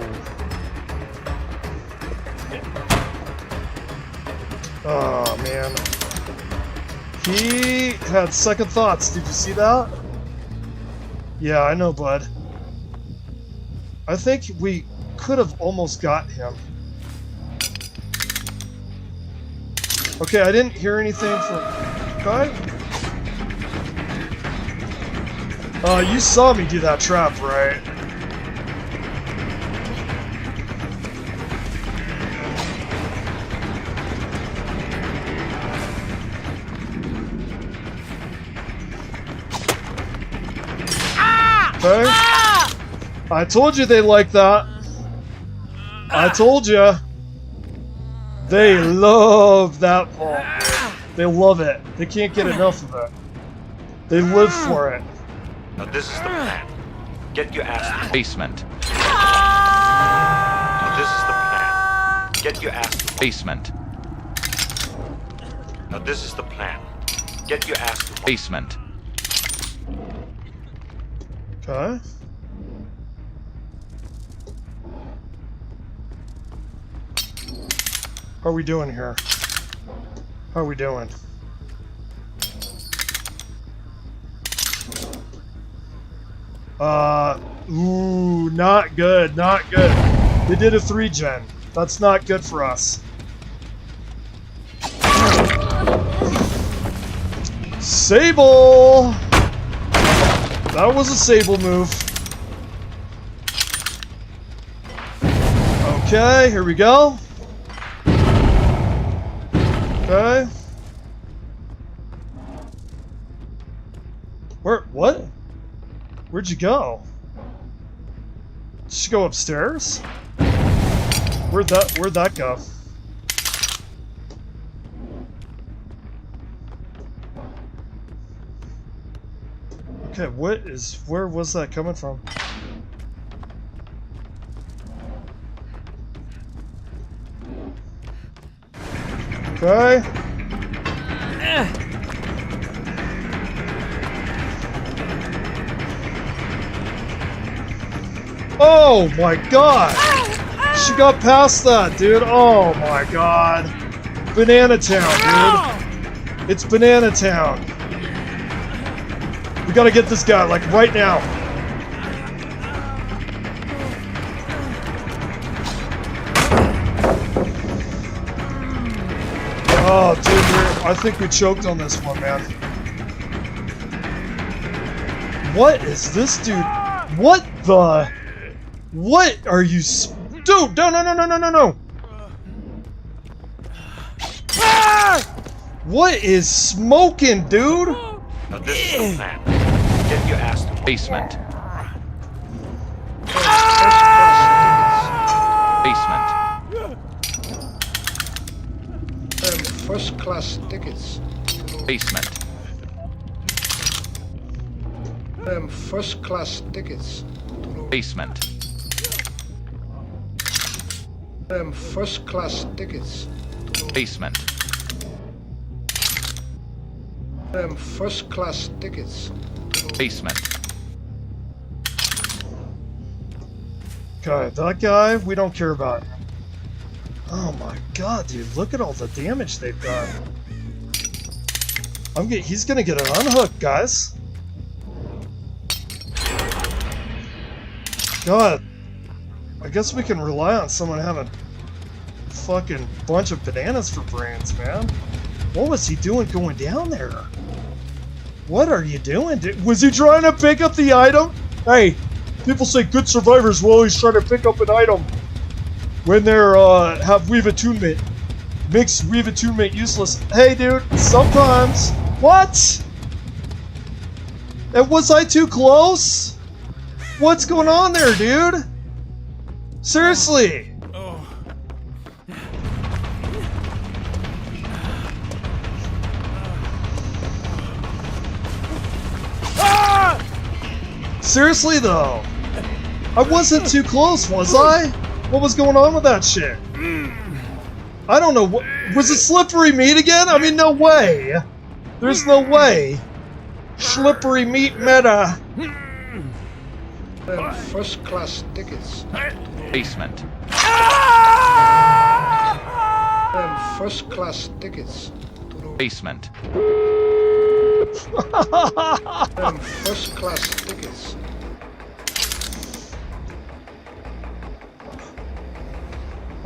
Oh, man. He had second thoughts. Did you see that? Yeah, I know, bud. I think we could have almost got him. Okay, I didn't hear anything from... Okay. You saw me do that trap, right? Okay. I told you they like that. I told you. They love that ball. They love it. They can't get enough of it. They live for it.
Now this is the plan. Get your ass to
Basement.
Now this is the plan. Get your ass to
Basement.
Now this is the plan. Get your ass to
Basement.
Okay. How are we doing here? How are we doing? Ooh, not good, not good. They did a 3-gen. That's not good for us. Sable! That was a Sable move. Okay, here we go. Okay. What? Where'd you go? Did she go upstairs? Where'd that go? Okay, where was that coming from? Okay. Oh my god! She got past that, dude. Oh my god. Banana Town, dude. It's Banana Town. We gotta get this guy, like, right now. Oh, dude, I think we choked on this one, man. What is this dude? What the? What are you... Dude, no. What is smoking, dude?
Now this is the plan. Get your ass to
Basement. Basement.
First class tickets.
Basement.
First class tickets.
Basement.
First class tickets.
Basement.
First class tickets.
Basement.
Okay, that guy, we don't care about. Oh my god, dude, look at all the damage they've done. He's gonna get an unhook, guys. God, I guess we can rely on someone having fucking bunch of bananas for brains, man. What was he doing going down there? What are you doing? Was he trying to pick up the item? Hey, people say good survivors will always try to pick up an item when they're, have weave attunement. Makes weave attunement useless. Hey, dude, sometimes. What? And was I too close? What's going on there, dude? Seriously. Seriously though, I wasn't too close, was I? What was going on with that shit? I don't know. Was it slippery meat again? I mean, no way. There's no way. Slippery meat meta.
First class tickets.
Basement.
First class tickets.
Basement.
First class tickets.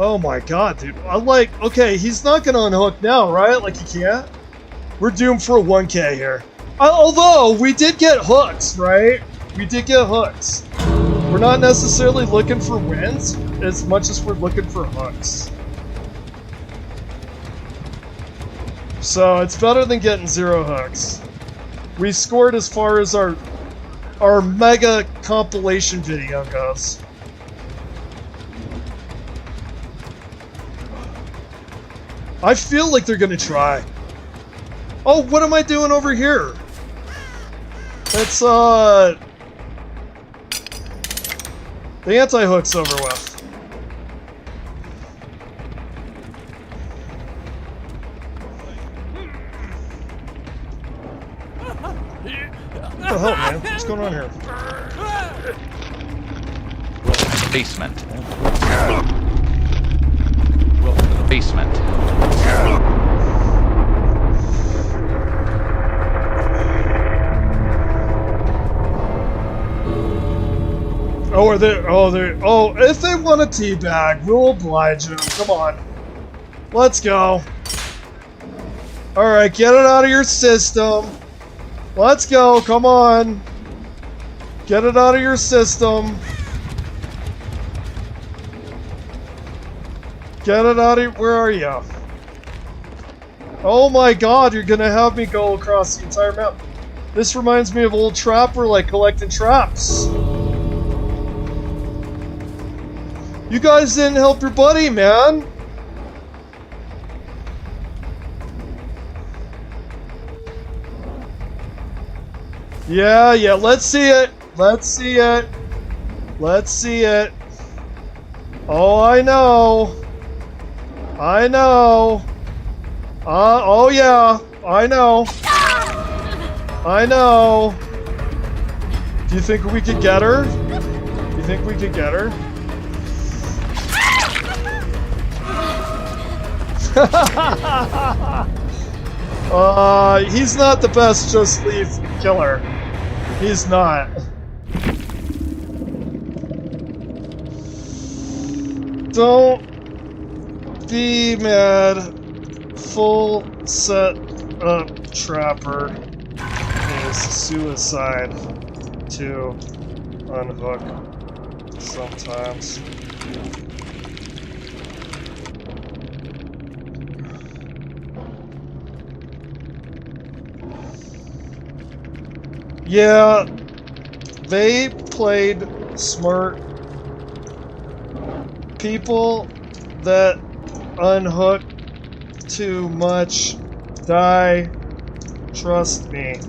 Oh my god, dude. I like, okay, he's not gonna unhook now, right? Like, he can't? We're doomed for a 1K here. Although, we did get hooks, right? We did get hooks. We're not necessarily looking for wins as much as we're looking for hooks. So, it's better than getting 0 hooks. We scored as far as our mega compilation video goes. I feel like they're gonna try. Oh, what am I doing over here? It's, the anti-hook's over with. What the hell, man? What's going on here?
Basement. Welcome to the basement.
Oh, if they want a teabag, we'll oblige them. Come on. Let's go. Alright, get it out of your system. Let's go, come on. Get it out of your system. Get it out of, where are you? Oh my god, you're gonna have me go across the entire map. This reminds me of old Trapper, like collecting traps. You guys didn't help your buddy, man. Yeah, let's see it. Let's see it. Let's see it. Oh, I know. I know. Oh yeah, I know. I know. Do you think we could get her? Do you think we could get her? He's not the best Just Leave killer. He's not. Don't be mad. Full set up Trapper is suicide to unhook sometimes. Yeah, they played smart. People that unhook too much die. Trust me.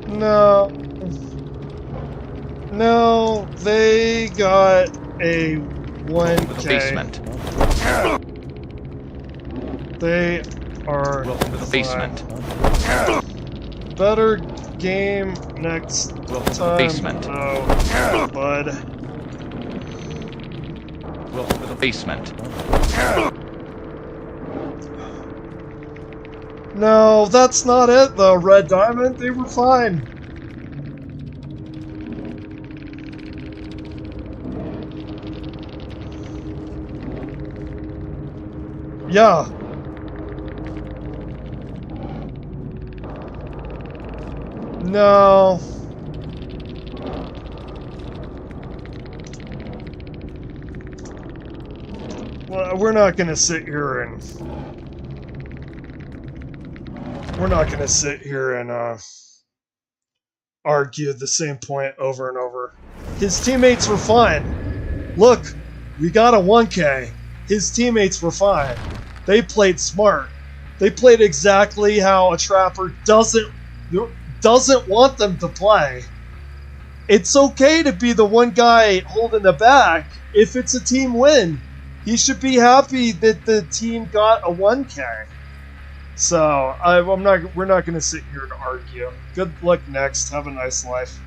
No. No, they got a 1K.
Basement.
They are
Welcome to the basement.
Better game next
Welcome to the
time,
basement.
though, bud.
Basement.
No, that's not it though, Red Diamond. They were fine. Yeah. No. Well, we're not gonna sit here and argue the same point over and over. His teammates were fine. Look, we got a 1K. His teammates were fine. They played smart. They played exactly how a trapper doesn't want them to play. It's okay to be the one guy holding the back if it's a team win. He should be happy that the team got a 1K. So we're not going to sit here and argue. Good luck next. Have a nice life.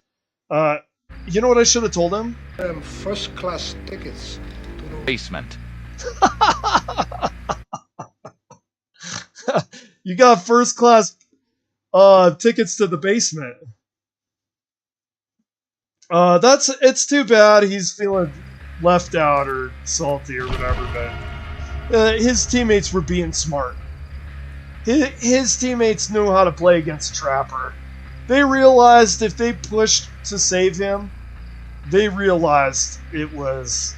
You know what I should have told him?
First class tickets.
Basement.
You got first class tickets to the basement. It's too bad he's feeling left out or salty or whatever, but his teammates were being smart. His teammates knew how to play against Trapper. They realized if they pushed to save him, they realized it was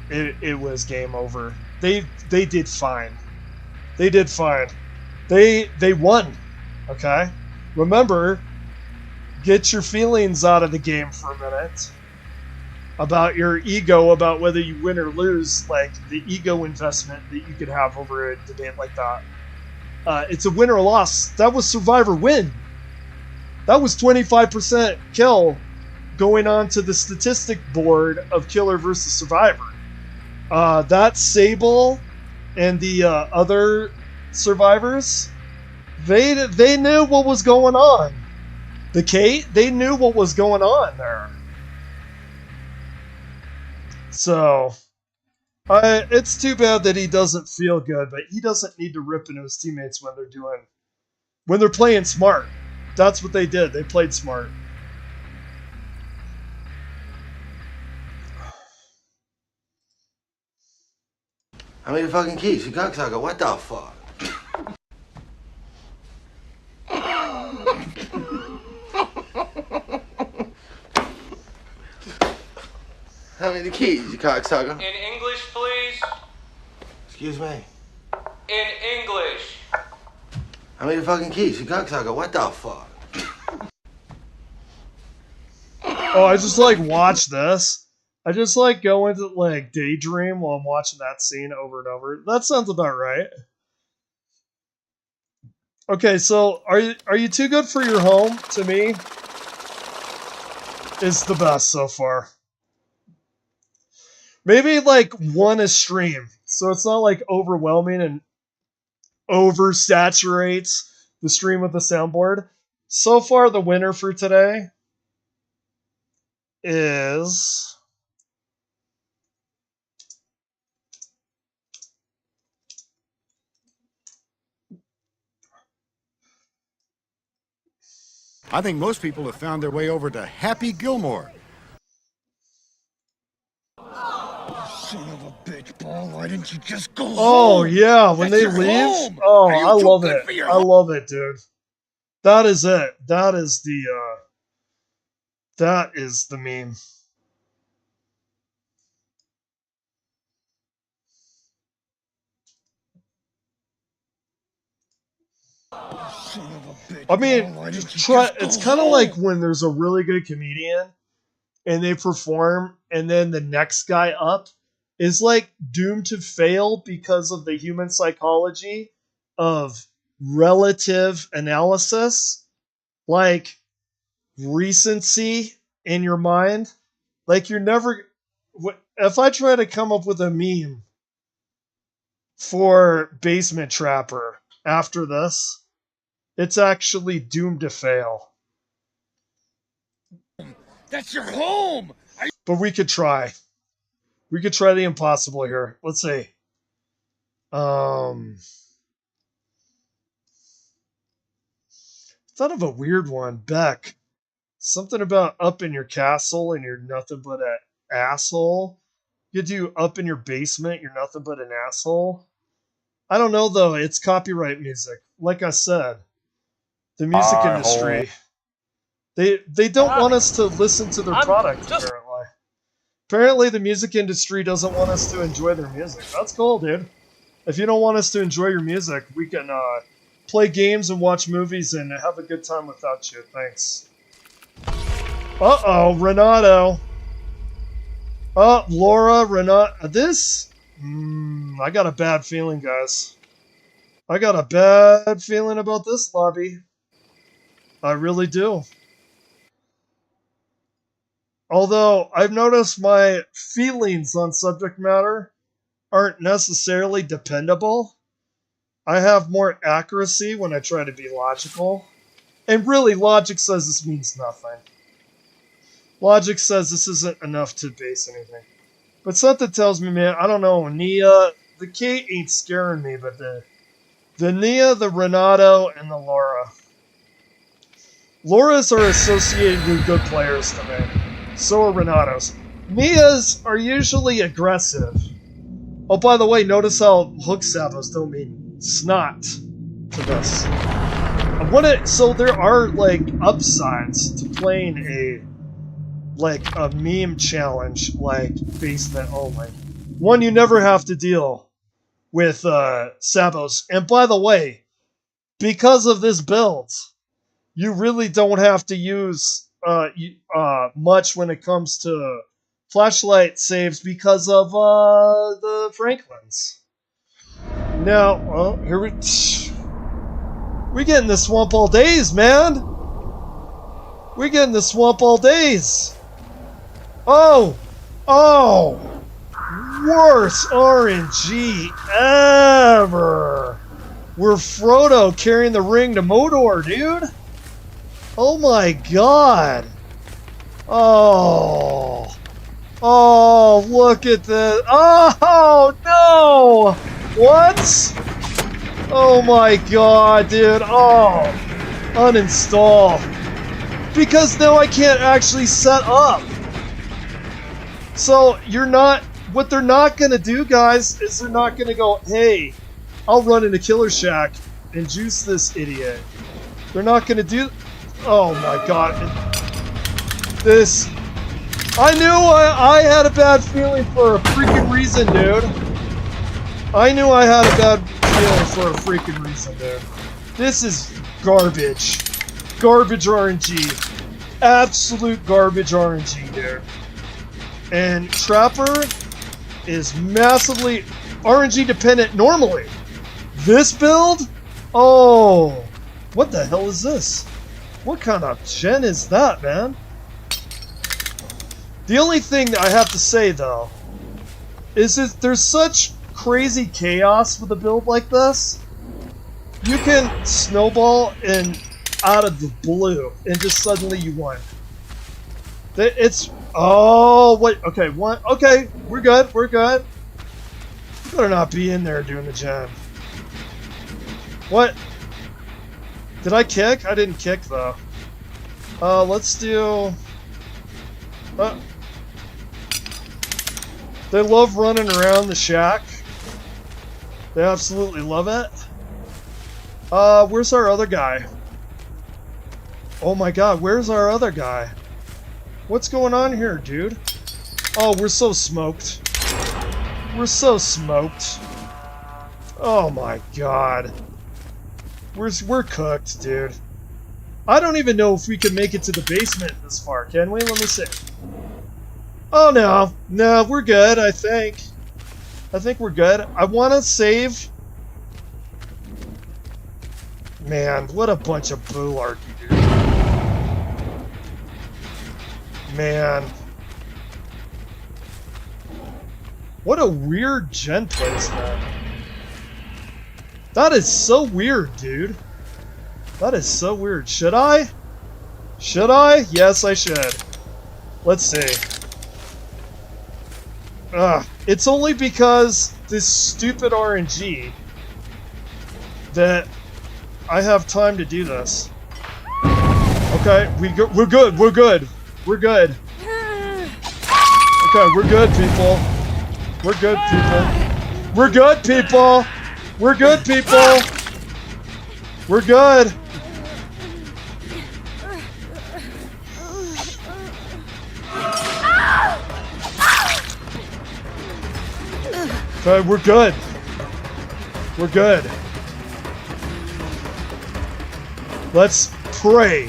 game over. They did fine. They did fine. They won. Okay? Remember, get your feelings out of the game for a minute. About your ego, about whether you win or lose, like the ego investment that you could have over a debate like that. It's a win or loss. That was Survivor win. That was 25% kill going on to the statistic board of Killer versus Survivor. That Sable and the other survivors, they knew what was going on. The Kate, they knew what was going on there. So, it's too bad that he doesn't feel good, but he doesn't need to rip into his teammates when they're playing smart. That's what they did. They played smart.
How many fucking keys? You cocksucker, what the fuck? How many keys, you cocksucker?
In English, please.
Excuse me?
In English.
How many fucking keys, you cocksucker, what the fuck?
Oh, I just watch this. I just go into daydream while I'm watching that scene over and over. That sounds about right. Okay, so are you too good for your home? To me, is the best so far. Maybe one a stream, so it's not overwhelming and oversaturates the stream with the soundboard. So far, the winner for today is
I think most people have found their way over to Happy Gilmore. Son of a bitch, Ball, why didn't you just go home?
Oh, yeah, when
That's
they
your
leave?
home.
Oh,
Are you
I
too
love
good
it.
for your
I love it, dude. That is it. That is the meme.
Son of a bitch,
I mean,
Ball, why didn't you
it's
just
kind
go
of like
home?
when there's a really good comedian and they perform and then the next guy up is doomed to fail because of the human psychology of relative analysis, recency in your mind. You're never. If I try to come up with a meme for Basement Trapper after this, it's actually doomed to fail.
That's your home.
But we could try. We could try the impossible here. Let's see. Thought of a weird one. Beck. Something about up in your castle and you're nothing but an asshole. You do up in your basement, you're nothing but an asshole. I don't know though, it's copyright music. Like I said, the music industry, they don't want us to listen to their product, apparently. Apparently the music industry doesn't want us to enjoy their music. That's cool, dude. If you don't want us to enjoy your music, we can play games and watch movies and have a good time without you. Thanks. Uh-oh, Renato. Laura, Renato. This? I got a bad feeling, guys. I got a bad feeling about this lobby. I really do. Although, I've noticed my feelings on subject matter aren't necessarily dependable. I have more accuracy when I try to be logical. And really, logic says this means nothing. Logic says this isn't enough to base anything. But something tells me, man, I don't know, Nia, the Kate ain't scaring me, but the Nia, the Renato, and the Laura. Laura's are associated with good players to me. So are Renato's. Nia's are usually aggressive. Oh, by the way, notice how hook sabos don't mean snot to this. So there are, like, upsides to playing a meme challenge, like basement only. One, you never have to deal with sabos. And by the way, because of this build, you really don't have to use much when it comes to flashlight saves because of the Franklins. Now, here we get in the swamp all days, man. We get in the swamp all days. Oh, worst RNG ever. We're Frodo carrying the ring to Mordor, dude. Oh my god. Oh, look at this. Oh, no. What? Oh my god, dude. Oh, uninstall. Because now I can't actually set up. So what they're not going to do, guys, is they're not going to go, hey, I'll run into Killer Shack and juice this idiot. They're not going to do, oh my god. This, I knew I had a bad feeling for a freaking reason, dude. I knew I had a bad feeling for a freaking reason, dude. This is garbage. Garbage RNG. Absolute garbage RNG, dude. And Trapper is massively RNG dependent normally. This build? Oh, what the hell is this? What kind of gen is that, man? The only thing that I have to say, though, is that there's such crazy chaos with a build like this. You can snowball and out of the blue, and just suddenly you won. It's, oh, wait, okay, one, okay, we're good. You better not be in there doing the gen. What? Did I kick? I didn't kick, though. Let's do, they love running around the shack. They absolutely love it. Where's our other guy? Oh my god, where's our other guy? What's going on here, dude? Oh, we're so smoked. We're so smoked. Oh my god. We're cooked, dude. I don't even know if we can make it to the basement this far, can we? Let me see. Oh no. No, we're good, I think. I think we're good. I want to save. Man, what a bunch of boolarchy, dude. Man. What a weird gen placement. That is so weird, dude. That is so weird. Should I? Should I? Yes, I should. Let's see. It's only because this stupid RNG that I have time to do this. Okay, we're good. We're good. We're good. Okay, we're good, people. We're good, people. We're good, people. We're good, people. We're good. Okay, we're good. We're good. Let's pray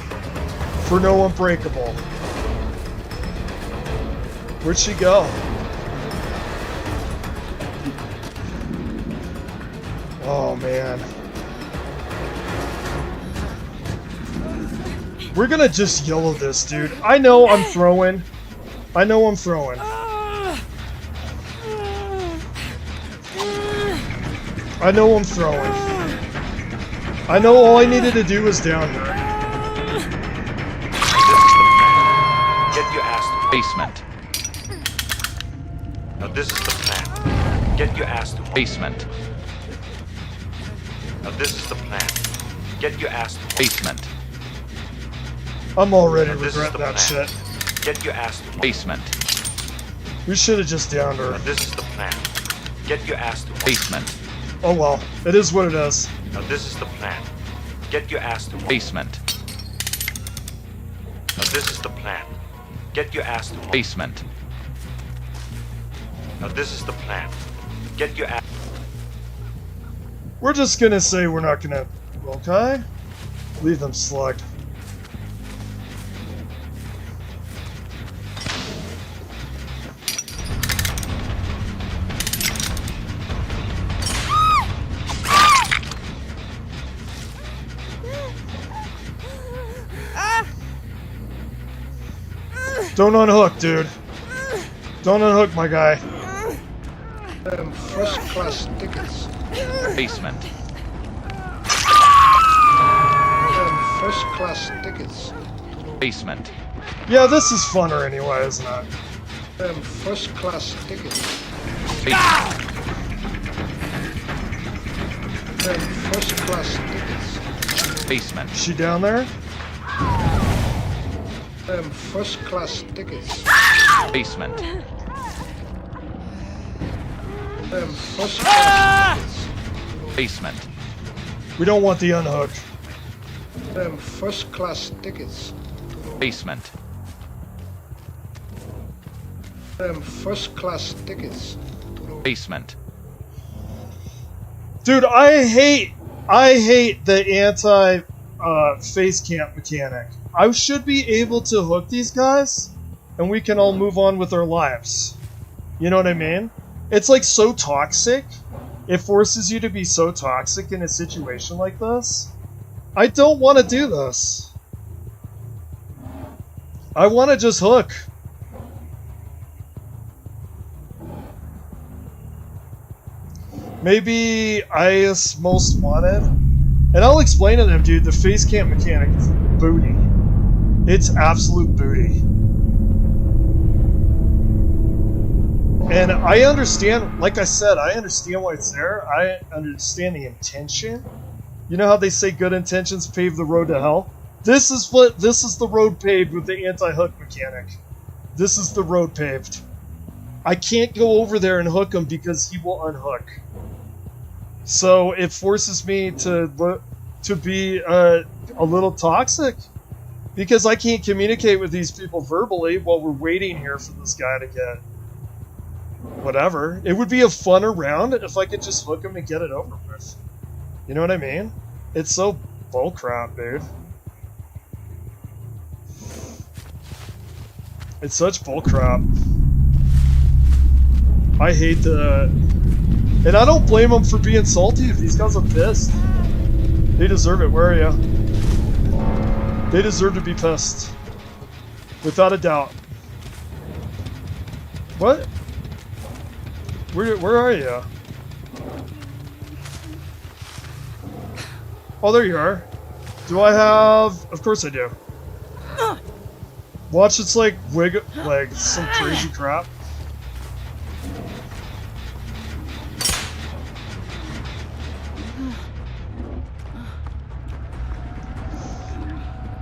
for no unbreakable. Where'd she go? Oh, man. We're gonna just yellow this, dude. I know I'm throwing. I know I'm throwing. I know I'm throwing. I know all I needed to do was down her.
Get your ass to
Basement.
Now this is the plan. Get your ass to
Basement.
Now this is the plan. Get your ass to
Basement.
I'm already
Now, this is
regretting
the
that
plan.
shit.
Get your ass to
Basement.
We should have just downed
Now
her.
this is the plan. Get your ass to
Basement.
Oh well, it is what it is.
Now this is the plan. Get your ass to
Basement.
Now this is the plan. Get your ass to
Basement.
Now this is the plan. Get your ass.
We're just gonna say we're not gonna. Okay? Leave them slugged. Don't unhook, dude. Don't unhook, my guy.
First class tickets.
Basement.
First class tickets.
Basement.
Yeah, this is funner anyway, isn't it?
First class tickets.
Basement.
First class tickets.
Basement.
Is she down there?
First class tickets.
Basement.
First class tickets.
Basement.
We don't want the unhook.
First class tickets.
Basement.
First class tickets.
Basement.
Dude, I hate the anti face cam mechanic. I should be able to hook these guys and we can all move on with our lives. You know what I mean? It's like so toxic. It forces you to be so toxic in a situation like this. I don't want to do this. I want to just hook. Maybe IS most wanted. And I'll explain to them, dude, the face cam mechanic is booty. It's absolute booty. And I understand, like I said, I understand why it's there. I understand the intention. You know how they say good intentions pave the road to hell? This is the road paved with the anti-hook mechanic. This is the road paved. I can't go over there and hook him because he will unhook. So it forces me to be a little toxic because I can't communicate with these people verbally while we're waiting here for this guy to get whatever. It would be a funner round if I could just hook him and get it over with. You know what I mean? It's so bullcrap, dude. It's such bullcrap. I hate the... And I don't blame them for being salty if these guys are pissed. They deserve it. Where are you? They deserve to be pissed. Without a doubt. What? Where are you? Oh, there you are. Do I have... Of course I do. Watch, it's like wig... like some crazy crap.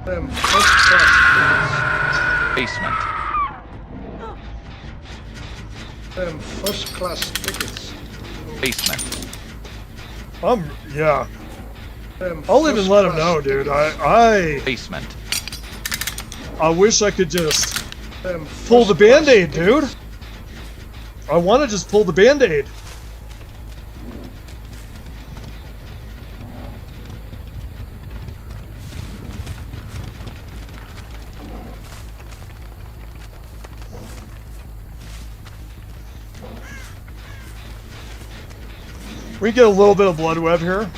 Them first class
Basement.
tickets. Them first class tickets.
Basement.
Yeah.
Them
I'll even
first
let him
class
know, dude.
tickets.
Basement.
I wish I could just
Them
pull the
first class
Band-Aid, dude.
tickets.
I want to just pull the Band-Aid. We get a little bit of blood web here.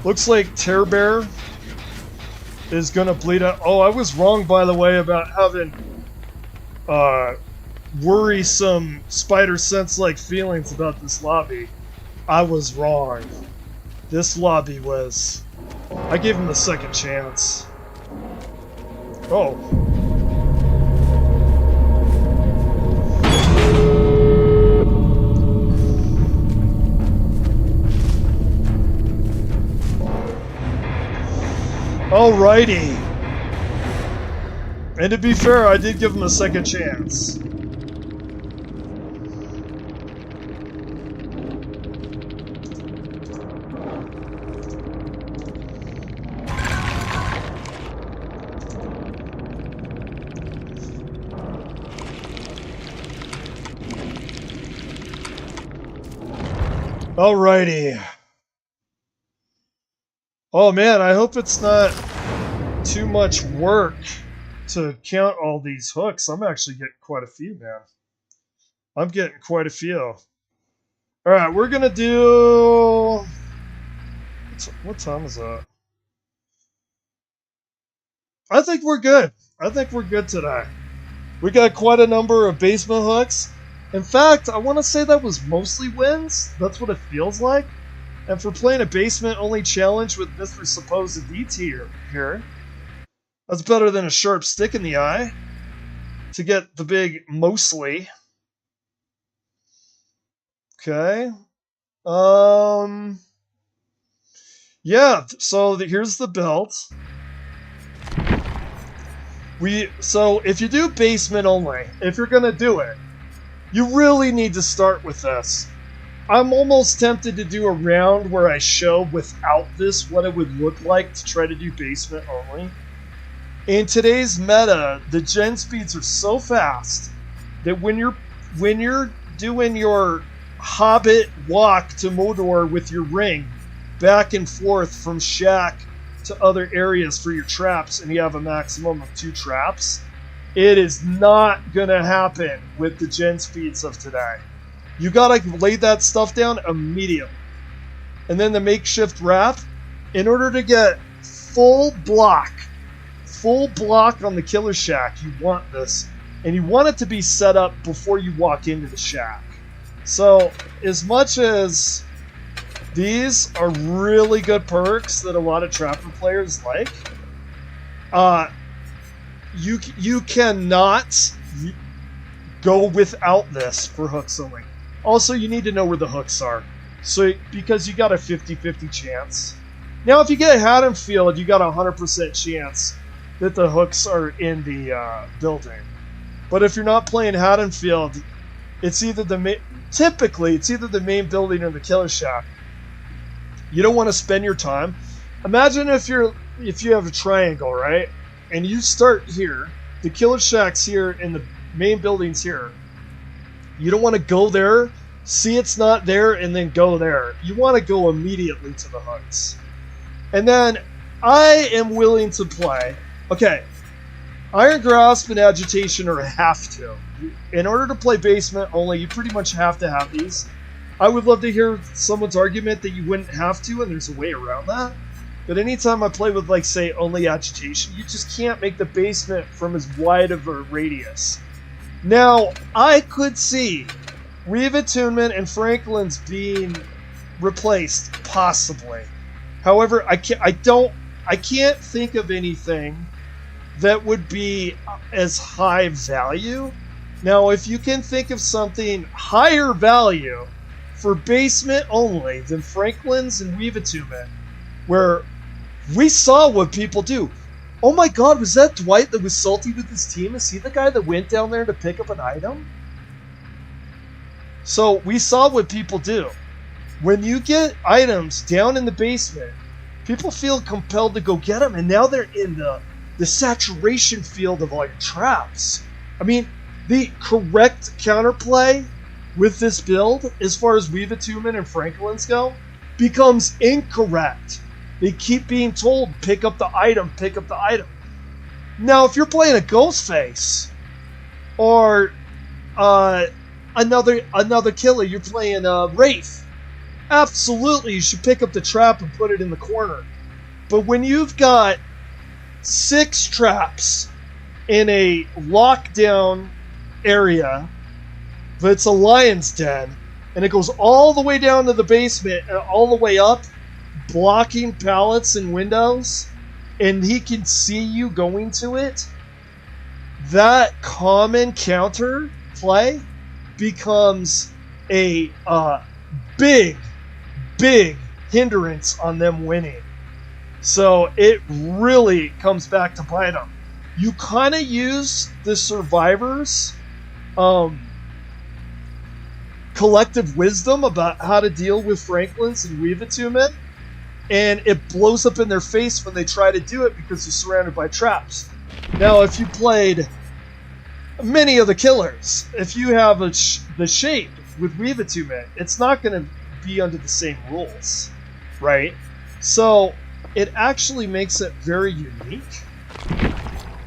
Looks like Terror Bear is gonna bleed out. Oh, I was wrong, by the way, about having worrisome spider sense-like feelings about this lobby. I was wrong. This lobby was... I gave him a second chance. Oh. Alrighty. And to be fair, I did give him a second chance. Alrighty. Oh man, I hope it's not too much work to count all these hooks. I'm actually getting quite a few, man. I'm getting quite a few. Alright, we're gonna do... What time is that? I think we're good. I think we're good today. We got quite a number of basement hooks. In fact, I want to say that was mostly wins. That's what it feels like. And for playing a basement-only challenge with Mr. Supposed DT here, that's better than a sharp stick in the eye to get the big mostly. Okay. Yeah, so here's the belt. So if you do basement only, if you're gonna do it, you really need to start with this. I'm almost tempted to do a round where I show without this what it would look like to try to do basement only. In today's meta, the gen speeds are so fast that when you're doing your Hobbit walk to Mordor with your ring back and forth from shack to other areas for your traps, and you have a maximum of 2 traps, it is not gonna happen with the gen speeds of today. You gotta lay that stuff down immediately. And then the makeshift wrap, in order to get full block on the killer shack, you want this. And you want it to be set up before you walk into the shack. So, as much as these are really good perks that a lot of Trapper players like, you cannot go without this for hooks only. Also, you need to know where the hooks are, so because you got a 50-50 chance. Now, if you get Haddonfield, you got a 100% chance that the hooks are in the building. But if you're not playing Haddonfield, it's either typically it's either the main building or the killer shack. You don't want to spend your time. Imagine if you have a triangle, right? And you start here, the killer shack's here, and the main building's here. You don't want to go there, see it's not there, and then go there. You want to go immediately to the hooks. And then I am willing to play. Okay, Iron Grasp and Agitation are a have to. In order to play basement only, you pretty much have to have these. I would love to hear someone's argument that you wouldn't have to, and there's a way around that. But anytime I play with, like, say, only Agitation, you just can't make the basement from as wide of a radius. Now, I could see Reeve Attunement and Franklin's being replaced, possibly. However, I can't think of anything that would be as high value. Now, if you can think of something higher value for basement only than Franklin's and Weave It To Me, where we saw what people do. Oh my God, was that Dwight that was salty with his team? Is he the guy that went down there to pick up an item? So we saw what people do. When you get items down in the basement, people feel compelled to go get them, and now they're in the saturation field of like traps. I mean, the correct counterplay with this build, as far as Weave It To Me and Franklin's go, becomes incorrect. They keep being told, pick up the item, pick up the item. Now, if you're playing a Ghostface or another killer, you're playing Wraith, absolutely you should pick up the trap and put it in the corner. But when you've got 6 traps in a lockdown area that's a lion's den, and it goes all the way down to the basement and all the way up, blocking pallets and windows, and he can see you going to it, that common counter play becomes a big hindrance on them winning. So it really comes back to bite them. You kind of use the survivors' collective wisdom about how to deal with Franklin's and Weave It To Me, and it blows up in their face when they try to do it because they're surrounded by traps. Now, if you played many of the killers, if you have the shape with Weave It To Me, it's not going to be under the same rules, right? So it actually makes it very unique.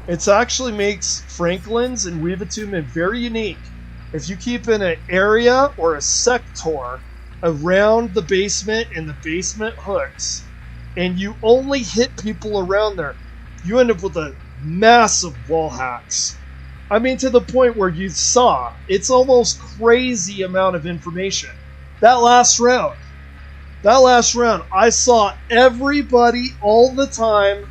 It actually makes Franklin's and Weave It To Me very unique. If you keep in an area or a sector around the basement and the basement hooks, and you only hit people around there, you end up with a massive wall hacks. I mean, to the point where you saw, it's almost crazy amount of information. That last round, I saw everybody all the time,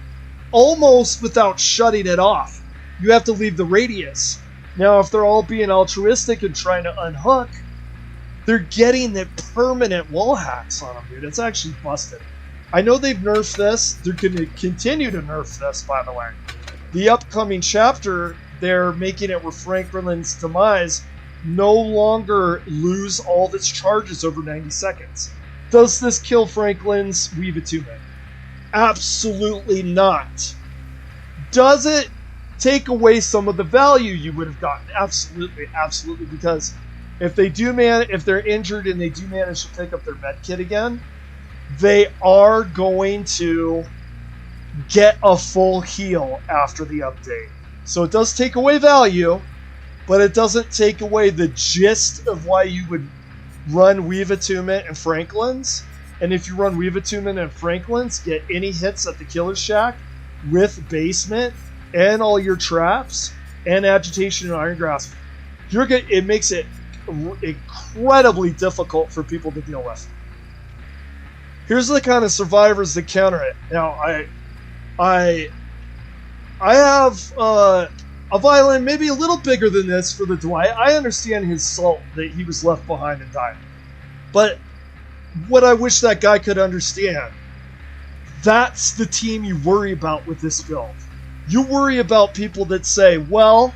almost without shutting it off. You have to leave the radius. Now, if they're all being altruistic and trying to unhook, they're getting the permanent wall hacks on them, dude. It's actually busted. I know they've nerfed this. They're going to continue to nerf this, by the way. The upcoming chapter, they're making it where Franklin's demise no longer lose all of its charges over 90 seconds. Does this kill Franklin's Weave It To Me? Absolutely not. Does it take away some of the value you would have gotten? Absolutely, absolutely. Because if they're injured and they do manage to pick up their med kit again, they are going to get a full heal after the update. So it does take away value, but it doesn't take away the gist of why you would run Weave It To Me and Franklin's. And if you run Weave It To Me and Franklin's, get any hits at the Killer Shack with basement and all your traps and agitation and iron grasp, it makes it incredibly difficult for people to deal with. Here's the kind of survivors that counter it. Now, I have a violin maybe a little bigger than this for the Dwight. I understand his salt that he was left behind and died. But what I wish that guy could understand, that's the team you worry about with this build. You worry about people that say, well,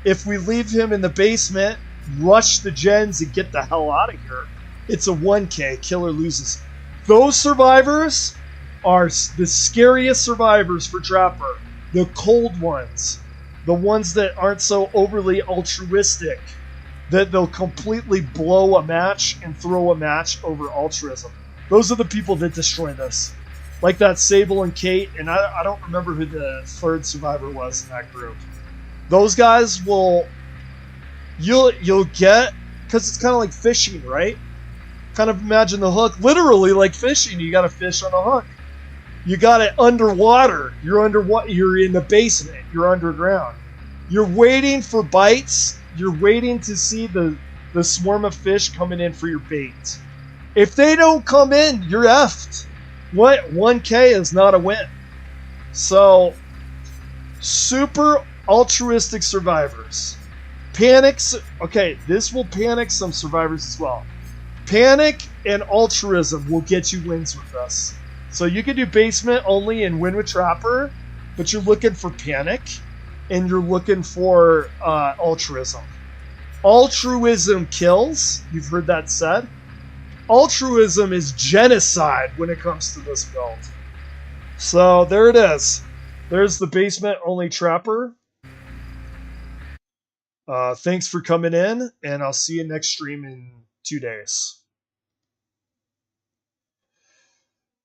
if we leave him in the basement, rush the gens and get the hell out of here, it's a 1K, killer loses. Those survivors are the scariest survivors for Trapper. The cold ones. The ones that aren't so overly altruistic that they'll completely blow a match and throw a match over altruism. Those are the people that destroy this. Like that Sable and Kate, and I don't remember who the third survivor was in that group. Those guys you'll get, because it's kind of like fishing, right? Kind of imagine the hook, literally like fishing. You got to fish on a hook. You got it underwater. You're in the basement. You're underground. You're waiting for bites. You're waiting to see the swarm of fish coming in for your bait. If they don't come in, you're effed. What? 1K is not a win. So, super altruistic survivors. Panics. Okay, this will panic some survivors as well. Panic and altruism will get you wins with us. So you can do basement only and win with Trapper, but you're looking for panic and you're looking for altruism. Altruism kills. You've heard that said. Altruism is genocide when it comes to this build. So there it is. There's the basement only Trapper. Thanks for coming in, and I'll see you next stream in 2 days.